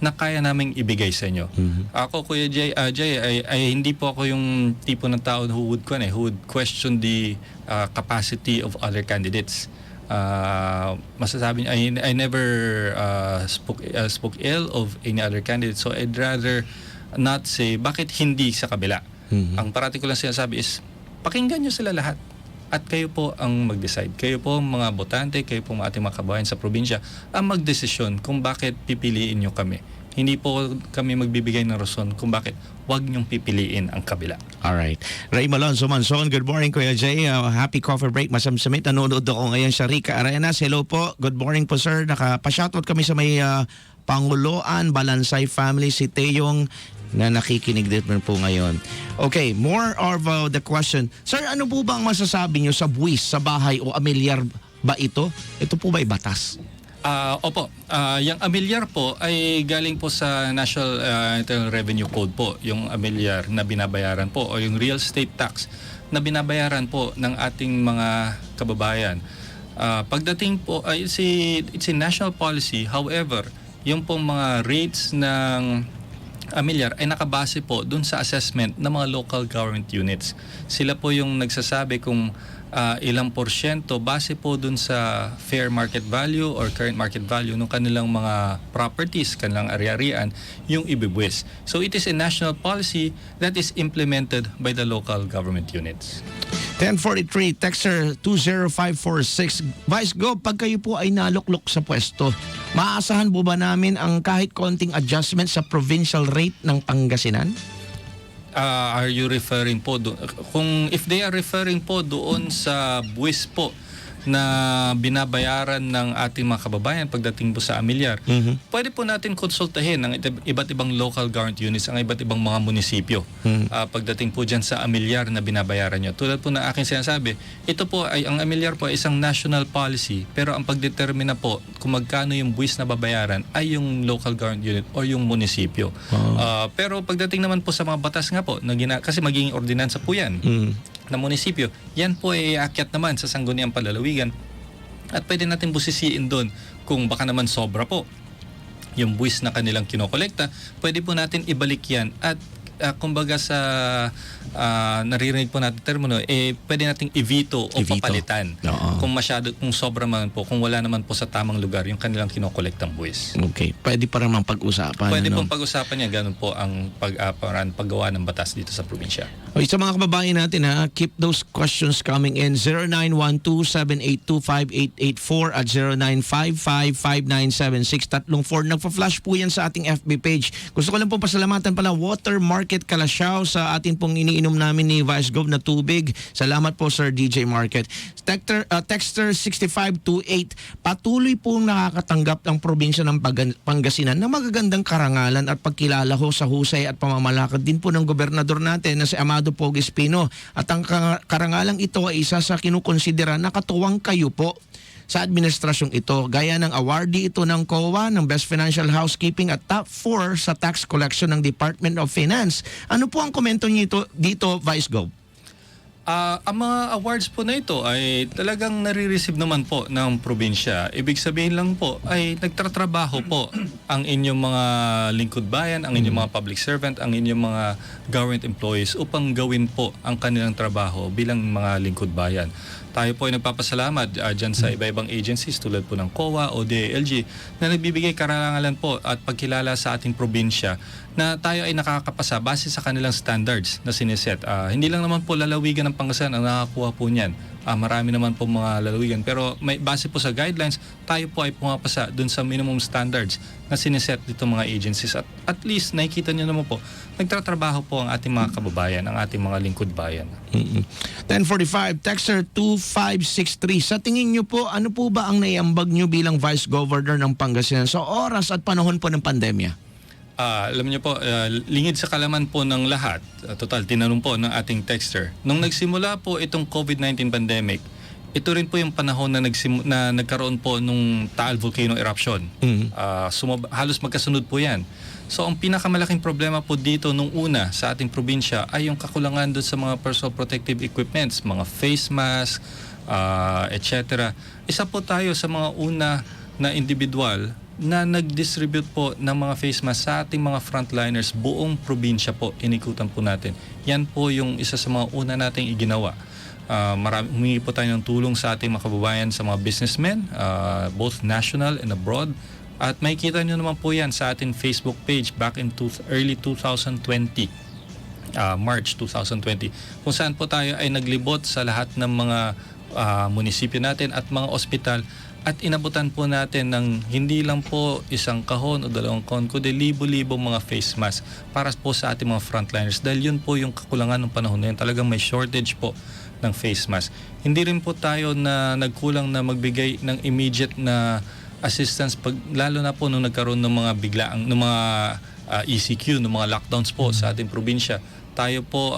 na kaya naming ibigay sa inyo. Ako, Kuya Jay, ay hindi po ako yung tipo ng tao who would question the capacity of other candidates. Masasabi niya, I never spoke ill of any other candidate, so I'd rather not say bakit hindi sa kabila. Ang parati ko lang sinasabi is pakinggan nyo sila lahat at kayo po ang mag-decide. Kayo po mga botante, kayo po mga ating mga kababayan sa probinsya ang magdesisyon kung bakit pipiliin nyo kami. Hindi po kami magbibigay ng rason kung bakit wag nyong pipiliin ang kabila. Alright. Ray Malonzo Manson, good morning Kuya Jay. Happy coffee break. Masamsamit. Nanonood ako ngayon sa Rica Arenas. Hello po. Good morning po sir. Nakapa-shoutout kami sa may Panguloan, Balansay family, si Teyong na nakikinig din po ngayon. Okay, more of the question. Sir, ano po ba ang masasabi nyo sa buwis, sa bahay o amilyar ba ito? Ito po ba ay batas? Opo, yung amilyar po ay galing po sa National Internal Revenue Code po, yung amilyar na binabayaran po o yung real estate tax na binabayaran po ng ating mga kababayan. Pagdating po, it's a national policy, however, yung pong mga rates ng amilyar ay nakabase po dun sa assessment ng mga local government units. Sila po yung nagsasabi kung ilang porsyento base po dun sa fair market value or current market value ng kanilang mga properties, kanilang ari-arian, yung ibibwis. So it is a national policy that is implemented by the local government units. 1043, Texter 20546. Vice Go, pag kayo po ay naluklok sa pwesto, maaasahan po ba namin ang kahit konting adjustment sa provincial rate ng Pangasinan? Are you referring po if they are referring po doon sa buwis po na binabayaran ng ating mga kababayan pagdating po sa amilyar, pwede po natin konsultahin ang iba't ibang local government units, ang iba't ibang mga munisipyo pagdating po dyan sa amilyar na binabayaran nyo. Tulad po na aking sinasabi, ito po ay, ang amilyar po ay isang national policy, pero ang pagdetermina po kung magkano yung buwis na babayaran ay yung local government unit o yung munisipyo. Pero pagdating naman po sa mga batas nga po, kasi magiging ordinansa po yan, na munisipyo, yan po ay aakyat naman sa sangguniang palalawigan at pwede natin busisiin doon kung baka naman sobra po yung buwis na kanilang kinokolekta, pwede po natin ibalik yan at kumbaga sa naririnig po natin termino, pwede nating i-veto o papalitan. Kung sobra man po, kung wala naman po sa tamang lugar yung kanilang kinokolektang buwis. Okay. Pwede pa naman pag-usapan. Pwede pong pag-usapan niya, ganun po ang paggawa ng batas dito sa probinsya. Okay, sa mga kababayan natin keep those questions coming in. 0912-782-5884 at 0955-5976-34. Nagpa-flash po yan sa ating FB page. Gusto ko lang po pasalamatan pala Water Market Kalasyaw sa atin pong iniinom namin ni Vice Gov na tubig. Salamat po Sir DJ Market. Texter 6528, patuloy pong nakakatanggap ang probinsya ng Pangasinan ng magagandang karangalan at pagkilala ho sa husay at pamamalakad din po ng gobernador natin na si Amado Pogue Espino. At ang karangalang ito ay isa sa kinukonsidera na katuwang kayo po sa administrasyong ito, gaya ng awardee ito ng COA ng Best Financial Housekeeping at top 4 sa tax collection ng Department of Finance. Ano po ang komento niyo dito, Vice Gov? Ang mga awards po na ito ay talagang nare-receive naman po ng probinsya. Ibig sabihin lang po ay nagtatrabaho po ang inyong mga lingkod bayan, ang inyong mga public servant, ang inyong mga government employees upang gawin po ang kanilang trabaho bilang mga lingkod bayan. Tayo po ay nagpapasalamat dyan sa iba-ibang agencies tulad po ng COA o DILG na nagbibigay karangalan po at pagkilala sa ating probinsya na tayo ay nakakapasa base sa kanilang standards na siniset. Hindi lang naman po lalawigan ng Pangasinan ang nakakuha po niyan. Marami naman po mga lalawigan. Pero may base po sa guidelines, tayo po ay pumapasa dun sa minimum standards na siniset dito mga agencies. At least nakikita nyo naman po, nagtatrabaho po ang ating mga kababayan, ang ating mga lingkod bayan. 1045, Texter 2563. Sa tingin nyo po, ano po ba ang naiambag nyo bilang Vice Governor ng Pangasinan sa oras at panahon po ng pandemya? Alam niyo po, lingid sa kalaman po ng lahat, total, tinanong po ng ating texter. Nung nagsimula po itong COVID-19 pandemic, ito rin po yung panahon na nagkaroon po nung Taal Volcano eruption. Halos magkasunod po yan. So ang pinakamalaking problema po dito nung una sa ating probinsya ay yung kakulangan doon sa mga personal protective equipments, mga face mask, etc. Isa po tayo sa mga una na individual na nag-distribute po ng mga face mask sa ating mga frontliners, buong probinsya po, inikutan po natin. Yan po yung isa sa mga una nating iginawa. Humingi po tayo ng tulong sa ating mga kababayan, sa mga businessmen, both national and abroad. At makikita nyo naman po yan sa ating Facebook page back in early 2020. March 2020, kung saan po tayo ay naglibot sa lahat ng mga munisipyo natin at mga ospital at inabutan po natin ng hindi lang po isang kahon o dalawang kahon, kundi libo-libo mga face mask para po sa ating mga frontliners dahil yun po yung kakulangan ng panahon na yun. Talagang may shortage po ng face mask. Hindi rin po tayo na nagkulang na magbigay ng immediate na assistance lalo na po nung nagkaroon ng mga biglaang ng mga ECQ, ng mga lockdowns po sa ating probinsya. Tayo po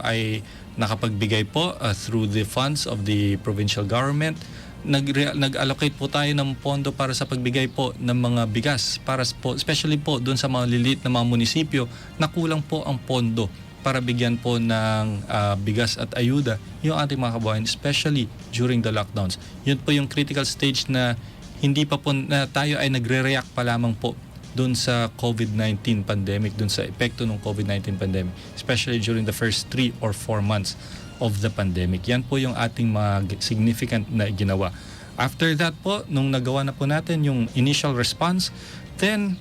ay nakapagbigay po through the funds of the provincial government. Nag-allocate po tayo ng pondo para sa pagbigay po ng mga bigas para po, especially po doon sa mga lilit na mga munisipyo na kulang po ang pondo para bigyan po ng bigas at ayuda yung ating mga kababayan, especially during the lockdowns. Yun po yung critical stage na hindi pa po na tayo ay nagre-react pa lamang po doon sa COVID-19 pandemic, doon sa epekto ng COVID-19 pandemic, especially during the first 3 or 4 months of the pandemic. Yan po yung ating mga significant na ginawa. After that po, nung nagawa na po natin yung initial response, then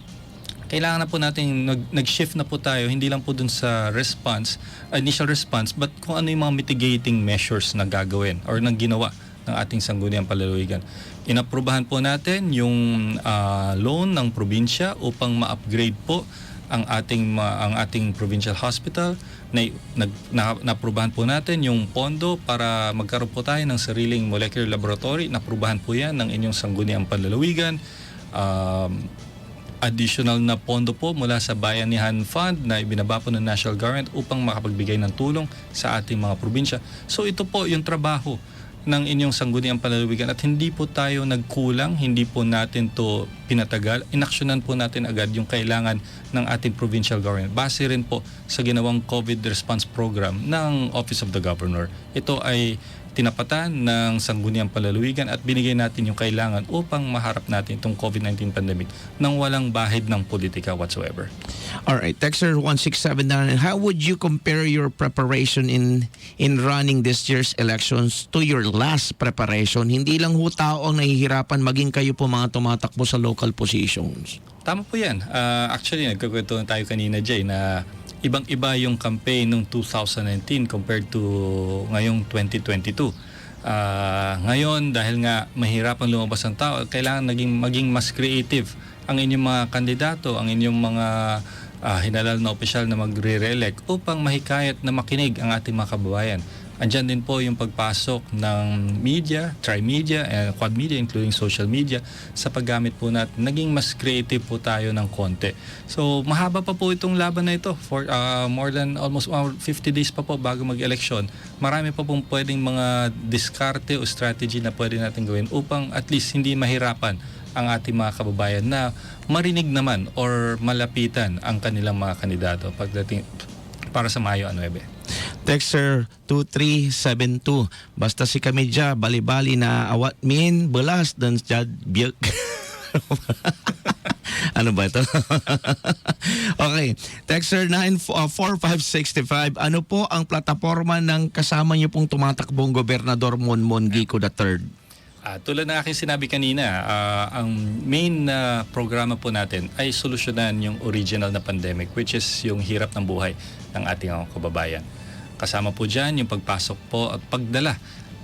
kailangan na po natin nag-shift na po tayo, hindi lang po dun sa initial response, but kung ano yung mga mitigating measures na gagawin or nang ginawa ng ating sangguniang palalawigan. Inaprubahan po natin yung loan ng probinsya upang ma-upgrade po ang ating provincial hospital. Naprubahan po natin yung pondo para magkaroon po tayo ng sariling molecular laboratory. Naprubahan po yan ng inyong sangguniang panlalawigan. Additional na pondo po mula sa Bayanihan Fund na ibinaba po ng national government upang makapagbigay ng tulong sa ating mga probinsya. So ito po yung trabaho ng inyong sangguniang panlalawigan at hindi po tayo nagkulang, hindi po natin to pinatagal. Inaksyonan po natin agad yung kailangan ng ating provincial government. Base rin po sa ginawang COVID response program ng Office of the Governor. Ito ay tinapatan ng sangguniang panlalawigan at binigay natin yung kailangan upang maharap natin itong COVID-19 pandemic nang walang bahid ng politika whatsoever. Alright, Texter 1679, how would you compare your preparation in running this year's elections to your last preparation? Hindi lang ho tao ang nahihirapan, maging kayo po mga tumatakbo sa local positions. Tama po yan. Actually, nagkakwento tayo kanina, Jay, na ibang-iba yung campaign noong 2019 compared to ngayong 2022. Ngayon, dahil nga mahirapang lumabas ang tao, kailangan maging mas creative ang inyong mga kandidato, ang inyong mga hinalal na opisyal na magre-re-elect upang mahikayat na makinig ang ating mga kababayan. Andyan din po yung pagpasok ng media, tri-media, and quad media, including social media, sa paggamit po natin. Naging mas creative po tayo ng konti. So, mahaba pa po itong laban na ito. For more than almost 50 days pa po bago mag-eleksyon. Marami pa pong pwedeng mga diskarte o strategy na pwede natin gawin upang at least hindi mahirapan ang ating mga kababayan na marinig naman or malapitan ang kanilang mga kandidato pagdating para sa Mayo 9. Texter 2372, basta si kami dya, bali-bali na awat min, belas dan jad biyak. Ano ba ito? Okay. Texter 94565, ano po ang plataforma ng kasama niyo pong tumatakbong Gobernador Monmon Gico III? Tulad ng aking sinabi kanina, ang main na programa po natin ay solusyonan yung original na pandemic, which is yung hirap ng buhay ng ating mga kababayan. Kasama po dyan yung pagpasok po at pagdala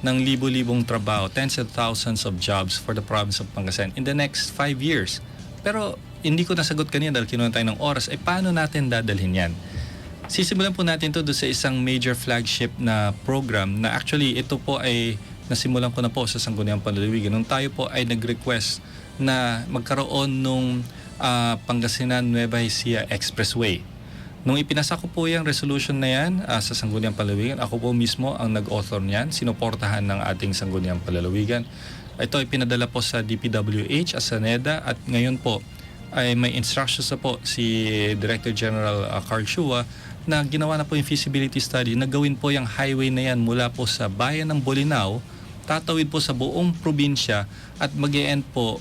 ng libo-libong trabaho, tens of thousands of jobs for the province of Pangasinan in the next 5 years. Pero hindi ko nasagot kanina dahil kinuha tayo ng oras, ay paano natin dadalhin yan? Sisimulan po natin to doon sa isang major flagship na program na actually ito po ay nasimulan ko na po sa Sangguniang Panlalawigan nung tayo po ay nag-request na magkaroon nung Pangasinan Nueva Ecija Expressway. Nung ipinasa ko po yung resolution na yan sa Sangguniang Panlalawigan, ako po mismo ang nag-author niyan, sinuportahan ng ating Sangguniang Panlalawigan. Ito ay pinadala po sa DPWH, Asaneda, at ngayon po ay may instructions na po si Director General Carl Shua na ginawa na po yung feasibility study na gawin po yung highway na yan mula po sa bayan ng Bolinao, tatawid po sa buong probinsya at mag-e-end po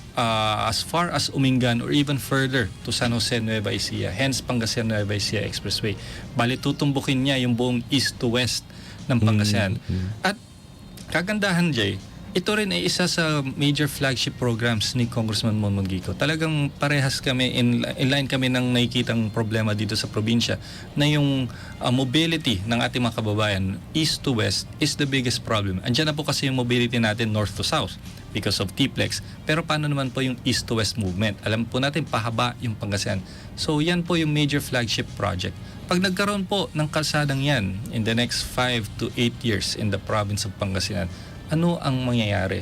as far as Umingan or even further to San Jose Nueva Ecija, hence Pangasinan Nueva Ecija Expressway. Bali tutumbukin niya yung buong east to west ng Pangasinan. At kagandahan, Jay, ito rin ay isa sa major flagship programs ni Congressman Monmon Gico. Talagang parehas kami, in line kami ng nakikitang problema dito sa probinsya na yung mobility ng ating mga kababayan east to west is the biggest problem. Andiyan na po kasi yung mobility natin north to south because of TPLEX. Pero paano naman po yung east to west movement? Alam po natin pahaba yung Pangasinan. So yan po yung major flagship project. Pag nagkaroon po ng kalsadang yan in the next 5 to 8 years in the province of Pangasinan, ano ang mangyayari?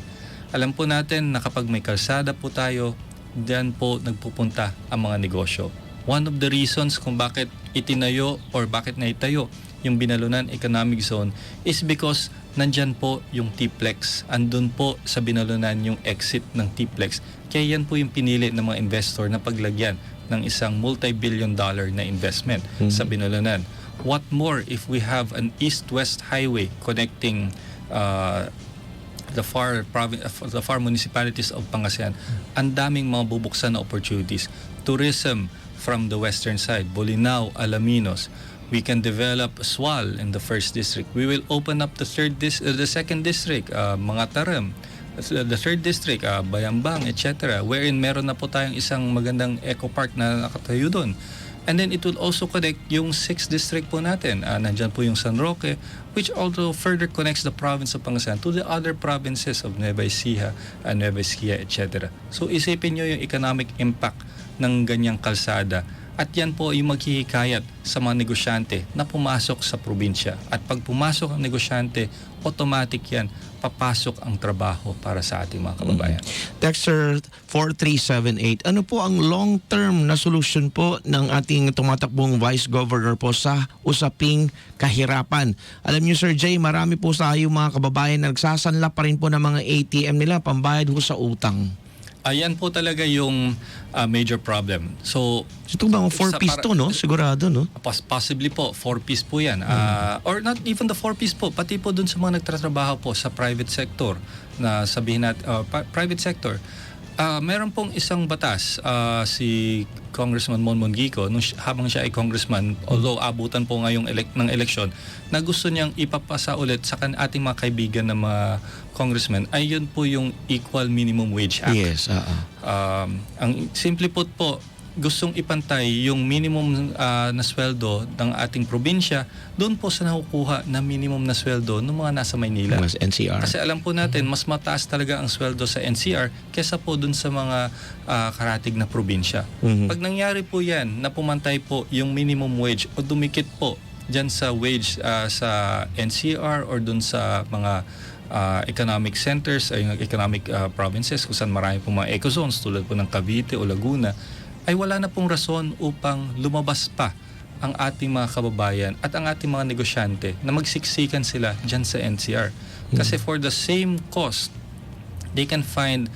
Alam po natin na kapag may kalsada po tayo, diyan po nagpupunta ang mga negosyo. One of the reasons kung bakit itinayo or bakit naitayo yung Binalunan Economic Zone is because nandyan po yung TPLEX. Andun po sa Binalunan yung exit ng TPLEX. Kaya yan po yung pinili ng mga investor na paglagyan ng isang multi-billion dollar na investment sa Binalunan. What more if we have an east-west highway connecting the far municipalities of Pangasinan? Ang daming mga bubuksan na opportunities. Tourism from the western side, Bolinao, Alaminos. We can develop Sual in the first district. We will open up the second district, mga Taram, the third district, Bayambang, etc. Wherein meron na po tayong isang magandang eco park na nakatayo doon. And then it will also connect yung 6th district po natin. Nandyan po yung San Roque, which also further connects the province of Pangasinan to the other provinces of Nueva Ecija, Nueva Ecija, etc. So isipin nyo yung economic impact ng ganyang kalsada At yan po yung maghihikayat sa mga negosyante na pumasok sa probinsya. At pag pumasok ang negosyante, automatic yan, papasok ang trabaho para sa ating mga kababayan. Texter 4378, ano po ang long-term na solusyon po ng ating tumatakbong Vice Governor po sa usaping kahirapan? Alam niyo Sir Jay, marami po sa yung mga kababayan na nagsasanla pa rin po ng mga ATM nila pambayad po sa utang. Ayan po talaga yung major problem. So, Ito ba, 4-piece to, no? Sigurado, no? possibly po, 4-piece po yan. Or not even the 4-piece po, pati po dun sa mga nagtatrabaho po sa private sector, na sabihin natin, private sector. Meron pong isang batas, si Congressman Monmon Gico, habang siya ay congressman, although abutan po ngayong ng eleksyon, na gusto niyang ipapasa ulit sa ating mga kaibigan na mga congressmen, ay yun po yung Equal Minimum Wage Act. Yes, Ang simple po, gustong ipantay yung minimum na sweldo ng ating probinsya doon po sa nakukuha na minimum na sweldo ng mga nasa Maynila. Mas NCR. Kasi alam po natin, mas mataas talaga ang sweldo sa NCR kesa po doon sa mga karatig na probinsya. Pag nangyari po yan, na pumantay po yung minimum wage o dumikit po dyan sa wage sa NCR or doon sa mga economic centers, ay economic provinces kung saan marami po mga ecozones tulad po ng Cavite o Laguna, ay wala na pong rason upang lumabas pa ang ating mga kababayan at ang ating mga negosyante na magsiksikan sila dyan sa NCR. Kasi for the same cost, they can find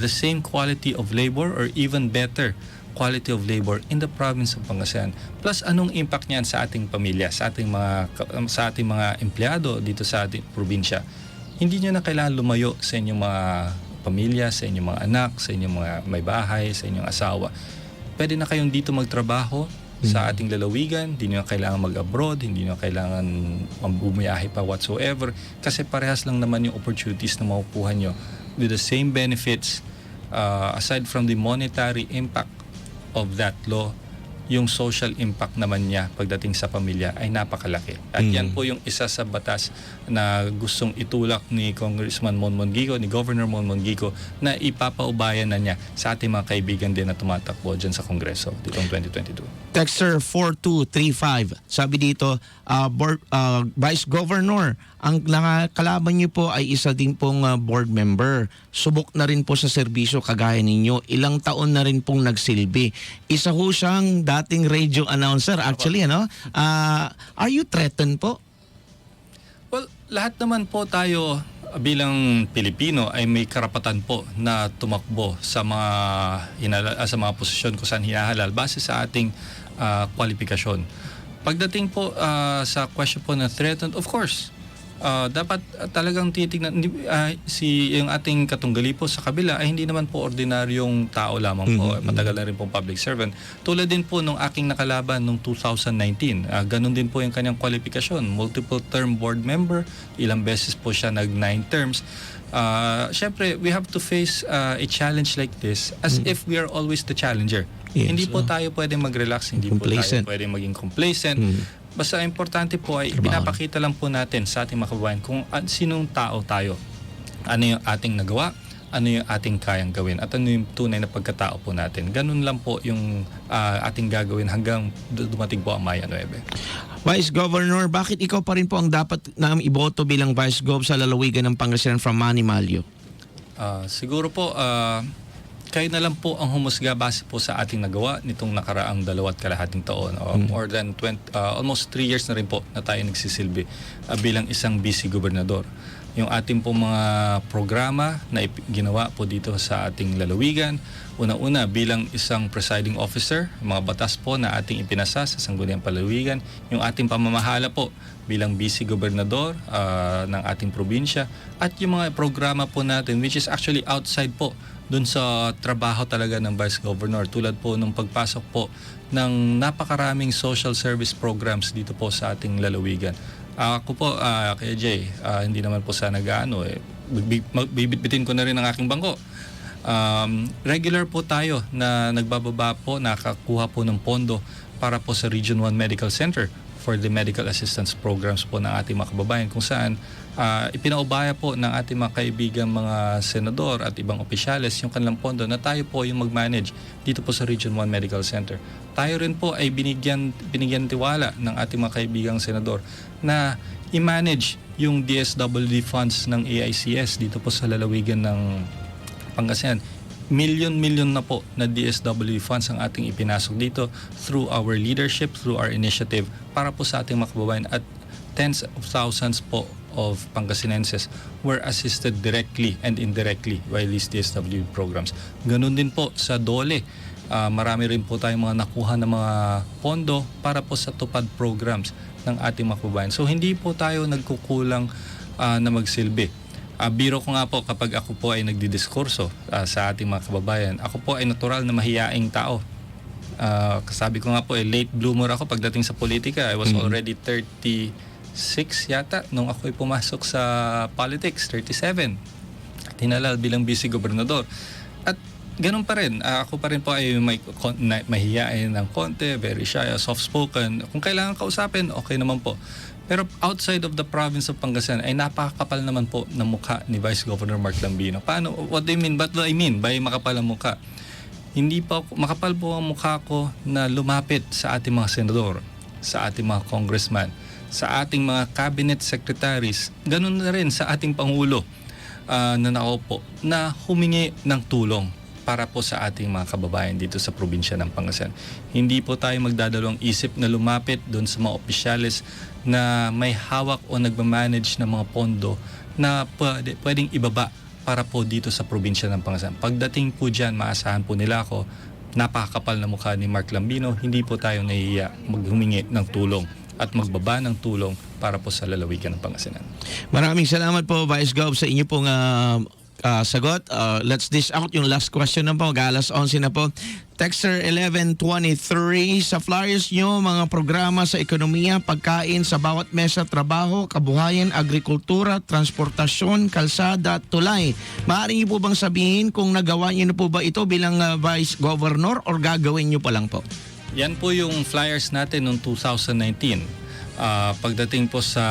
the same quality of labor or even better quality of labor in the province of Pangasinan. Plus, anong impact niyan sa ating pamilya, sa ating mga empleyado dito sa ating probinsya? Hindi nyo na kailangan lumayo sa inyong mga pamilya, sa inyong mga anak, sa inyong mga may bahay, sa inyong asawa. Pwede na kayong dito magtrabaho sa ating lalawigan, hindi nyo na kailangan mag-abroad, hindi nyo na kailangan bumiyahe pa whatsoever, kasi parehas lang naman yung opportunities na makukuha nyo with the same benefits. Aside from the monetary impact of that law, yung social impact naman niya pagdating sa pamilya ay napakalaki. At yan po yung isa sa batas na gustong itulak ni Congressman Monmon Gico, ni Governor Monmon Gico, na ipapaubayan na niya sa ating mga kaibigan din na tumatakbo dyan sa Kongreso ditong 2022. Texter 4235, sabi dito, Vice Governor, ang kalaban niyo po ay isa din pong board member. Subok na rin po sa serbisyo kagaya ninyo. Ilang taon na rin pong nagsilbi. Isa ho siyang dating radio announcer. Actually, ano? Are you threatened po? Well, lahat naman po tayo bilang Pilipino ay may karapatan po na tumakbo sa mga posisyon kung saan hinahalal base sa ating kwalifikasyon. Pagdating po sa question po na threatened, of course, dapat talagang titignan yung ating katunggali po sa kabila ay hindi naman po ordinaryong tao lamang po. Matagal na rin pong public servant. Tulad din po nung aking nakalaban nung 2019. Ganun din po yung kanyang kwalifikasyon. Multiple term board member. Ilang beses po siya nag 9 terms. Siyempre, we have to face a challenge like this as if we are always the challenger. Yes, Hindi po tayo pwedeng mag-relax. Hindi po tayo pwedeng maging complacent. Basta importante po ay pinapakita lang po natin sa ating mga kababayan kung sinong tao tayo. Ano yung ating nagawa, ano yung ating kayang gawin, at ano yung tunay na pagkatao po natin. Ganun lang po yung ating gagawin hanggang dumating po ang Maya 9. Vice Governor, bakit ikaw pa rin po ang dapat na iboto bilang Vice Gov sa lalawigan ng Pangasinan from Manny Malio? Siguro po, kayo na lang po ang humusga base po sa ating nagawa nitong nakaraang 2.5 taon. More than almost 3 years na rin po na tayo nagsisilbi bilang isang vice gobernador. Yung ating po mga programa na ginawa po dito sa ating lalawigan. Una-una bilang isang presiding officer, mga batas po na ating ipinasa sa Sangguniang Palawigan. Yung ating pamamahala po bilang vice gobernador ng ating probinsya. At yung mga programa po natin which is actually outside po dun sa trabaho talaga ng Vice Governor, tulad po nung pagpasok po ng napakaraming social service programs dito po sa ating lalawigan. Ako po, kay Jay, hindi naman po sana gaano bibitbitin ko na rin ang aking bangko. Regular po tayo na nagbababa po, nakakuha po ng pondo para po sa Region 1 Medical Center for the medical assistance programs po ng ating mga kababayan, kung saan ipinaubaya po ng ating mga kaibigang mga senador at ibang opisyales yung kanilang pondo na tayo po yung mag-manage dito po sa Region 1 Medical Center. Tayo rin po ay binigyan tiwala ng ating mga kaibigang senador na i-manage yung DSWD funds ng AICS dito po sa lalawigan ng Pangasinan. Milyon na po na DSWD funds ang ating ipinasok dito through our leadership, through our initiative para po sa ating mga kababayan, at tens of thousands po of Pangasinenses were assisted directly and indirectly by these DSWD programs. Ganun din po sa DOLE. Marami rin po tayong mga nakuha na mga pondo para po sa tupad programs ng ating mga kababayan. So hindi po tayo nagkukulang na magsilbi. Biro ko nga po kapag ako po ay nagdidiskurso sa ating mga kababayan, ako po ay natural na mahiyaing tao. Kasabi ko nga po, late bloomer ako pagdating sa politika. I was already 36 yata nung ako ay pumasok sa politics, 37. Tinalal bilang vice gobernador. At ganun pa rin, ako pa rin po ay mahiyain ng konti, very shy, soft-spoken. Kung kailangan kausapin, okay naman po. Pero outside of the province of Pangasinan ay napakakapal naman po ng mukha ni Vice Governor Mark Lambino. Paano? What do you mean? What do I mean by makapal ang mukha? Hindi pa makapal po ang mukha ko na lumapit sa ating mga senador, sa ating mga congressman, sa ating mga cabinet secretaries, ganun na rin sa ating Pangulo na nakaupo, na humingi ng tulong para po sa ating mga kababayan dito sa probinsya ng Pangasinan. Hindi po tayo magdadalawang isip na lumapit doon sa mga opisyales na may hawak o nagmamanage ng mga pondo na pwedeng ibaba para po dito sa probinsya ng Pangasinan. Pagdating po dyan, maasahan po nila ako, napakakapal na mukha ni Mark Lambino, hindi po tayo nahihiya maghumingi ng tulong at magbaba ng tulong para po sa lalawigan ng Pangasinan. Maraming salamat po, Vice Gov, sa inyo pong sagot. Let's dish out yung last question na po. Mag-alas 11 na po. Texter 1123, sa flyers nyo, mga programa sa ekonomiya, pagkain sa bawat mesa, trabaho, kabuhayan, agrikultura, transportasyon, kalsada, tulay. Maaari nyo po bang sabihin kung nagawa nyo na po ba ito bilang Vice Governor or gagawin nyo pa lang po? Yan po yung flyers natin noong 2019. Pagdating po sa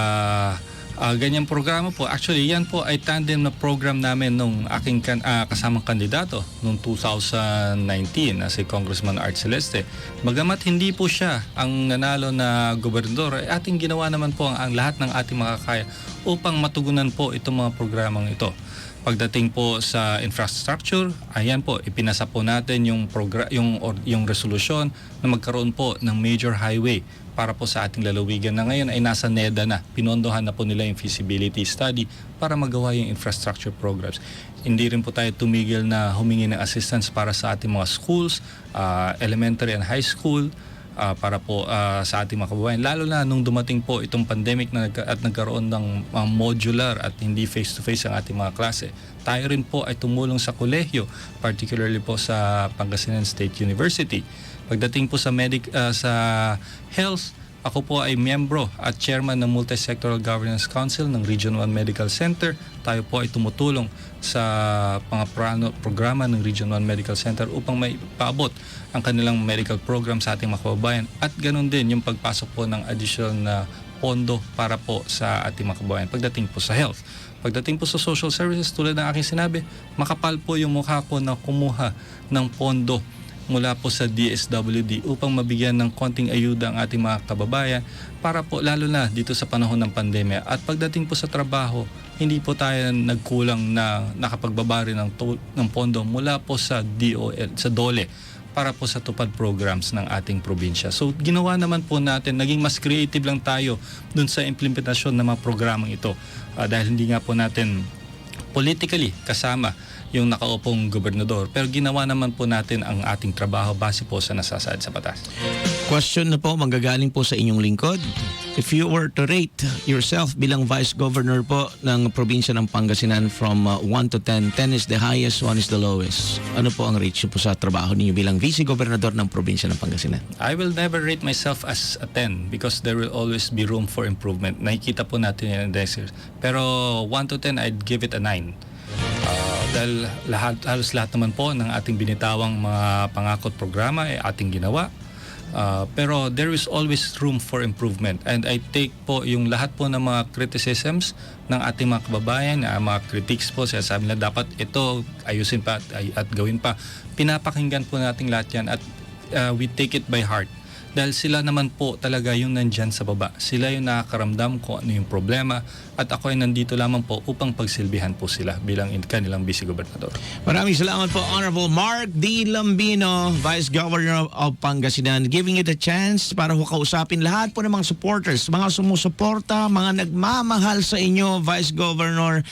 ganyang programa po, actually yan po ay tandem na program namin nung aking kasamang kandidato noong 2019 na si Congressman Art Celeste. Bagamat hindi po siya ang nanalo na gobernador, ay ating ginawa naman po ang lahat ng ating makakaya upang matugunan po itong mga programang ito. Pagdating po sa infrastructure, ayan po, ipinasa po natin yung resolusyon na magkaroon po ng major highway para po sa ating lalawigan na ngayon ay nasa NEDA na. Pinondohan na po nila yung feasibility study para magawa yung infrastructure programs. Hindi rin po tayo tumigil na humingi ng assistance para sa ating mga schools, elementary and high school, para po sa ating mga kababayan. Lalo na nung dumating po itong pandemic at nagkaroon ng modular at hindi face-to-face ang ating mga klase. Tayo rin po ay tumulong sa kolehiyo, particularly po sa Pangasinan State University. Pagdating po sa health, ako po ay miyembro at chairman ng Multi-Sectoral Governance Council ng Region 1 Medical Center. Tayo po ay tumutulong sa mga programa ng Region 1 Medical Center upang may paabot ang kanilang medical program sa ating mga kababayan. At ganun din yung pagpasok po ng additional na pondo para po sa ating mga kababayan pagdating po sa health. Pagdating po sa social services, tulad ng aking sinabi, makapal po yung mukha ko na kumuha ng pondo mula po sa DSWD upang mabigyan ng konting ayuda ang ating mga kababayan para po lalo na dito sa panahon ng pandemya. At pagdating po sa trabaho, hindi po tayo nagkulang na nakapagbaba rin ng pondo mula po sa DOLE para po sa tupad programs ng ating probinsya. So ginawa naman po natin, naging mas creative lang tayo dun sa implementasyon ng mga programang ito dahil hindi nga po natin politically kasama yung nakaupong gobernador. Pero ginawa naman po natin ang ating trabaho base po sa nasasaad sa batas. Question na po, manggagaling po sa inyong lingkod. If you were to rate yourself bilang Vice Governor po ng probinsya ng Pangasinan from 1 to 10, 10 is the highest, 1 is the lowest. Ano po ang rate po sa trabaho ninyo bilang Vice Governor ng probinsya ng Pangasinan? I will never rate myself as a 10 because there will always be room for improvement. Nakikita po natin yan in the years. Pero 1 to 10, I'd give it a 9. Dahil halos lahat naman po ng ating binitawang mga pangako at programa ay ating ginawa. Pero there is always room for improvement, and I take po yung lahat po ng mga criticisms ng ating mga kababayan, mga critics po, sinasabi nila dapat ito ayusin pa at gawin pa. Pinapakinggan po natin lahat yan at we take it by heart. Dahil sila naman po talaga yung nandyan sa baba. Sila yung nakakaramdam kung ano yung problema at ako ay nandito lamang po upang pagsilbihan po sila bilang kanilang Vice Gobernador. Maraming salamat po, Honorable Mark D. Lambino, Vice Governor of Pangasinan, giving it a chance para kausapin lahat po ng mga supporters, mga sumusuporta, mga nagmamahal sa inyo, Vice Governor.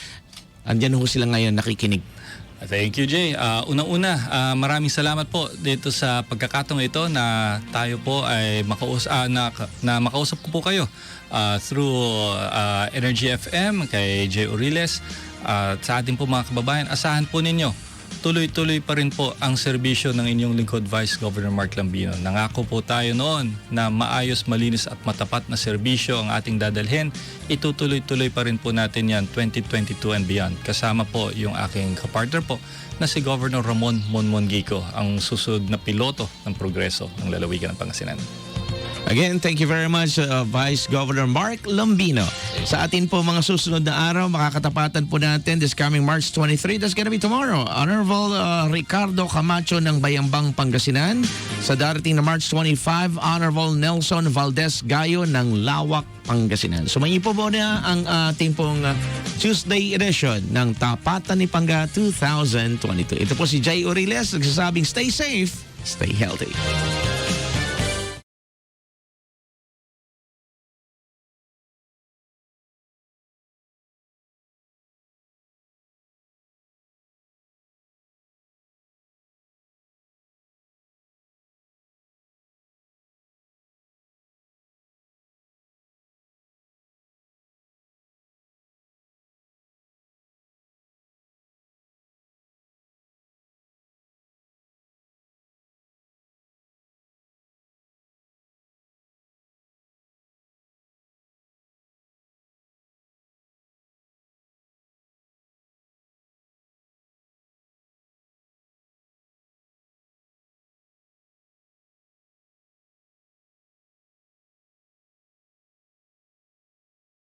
Andyan ho sila ngayon nakikinig. Thank you, Jay. Unang-una, maraming salamat po dito sa pagkakataong ito na tayo po ay makausap ko po kayo through Energy FM kay Jay Uriles. Sa ating po mga kababayan, asahan po ninyo, tuloy-tuloy pa rin po ang serbisyo ng inyong lingkod, Vice Governor Mark Lambino. Nangako po tayo noon na maayos, malinis at matapat na serbisyo ang ating dadalhin. Itutuloy-tuloy pa rin po natin yan 2022 and beyond. Kasama po yung aking kapartner po na si Governor Ramon Monmongico, ang susunod na piloto ng progreso ng lalawigan ng Pangasinan. Again, thank you very much, Vice Governor Mark Lambino. Sa atin po mga susunod na araw, makakatapatan po natin this coming March 23. That's gonna be tomorrow. Honorable Ricardo Camacho ng Bayambang, Pangasinan. Sa darating na March 25, Honorable Nelson Valdez Gayo ng Lawak, Pangasinan. Sumayin po muna ang ating pong Tuesday edition ng Tapatan ni Pangga 2022. Ito po si Jay Uriles, nagsasabing stay safe, stay healthy.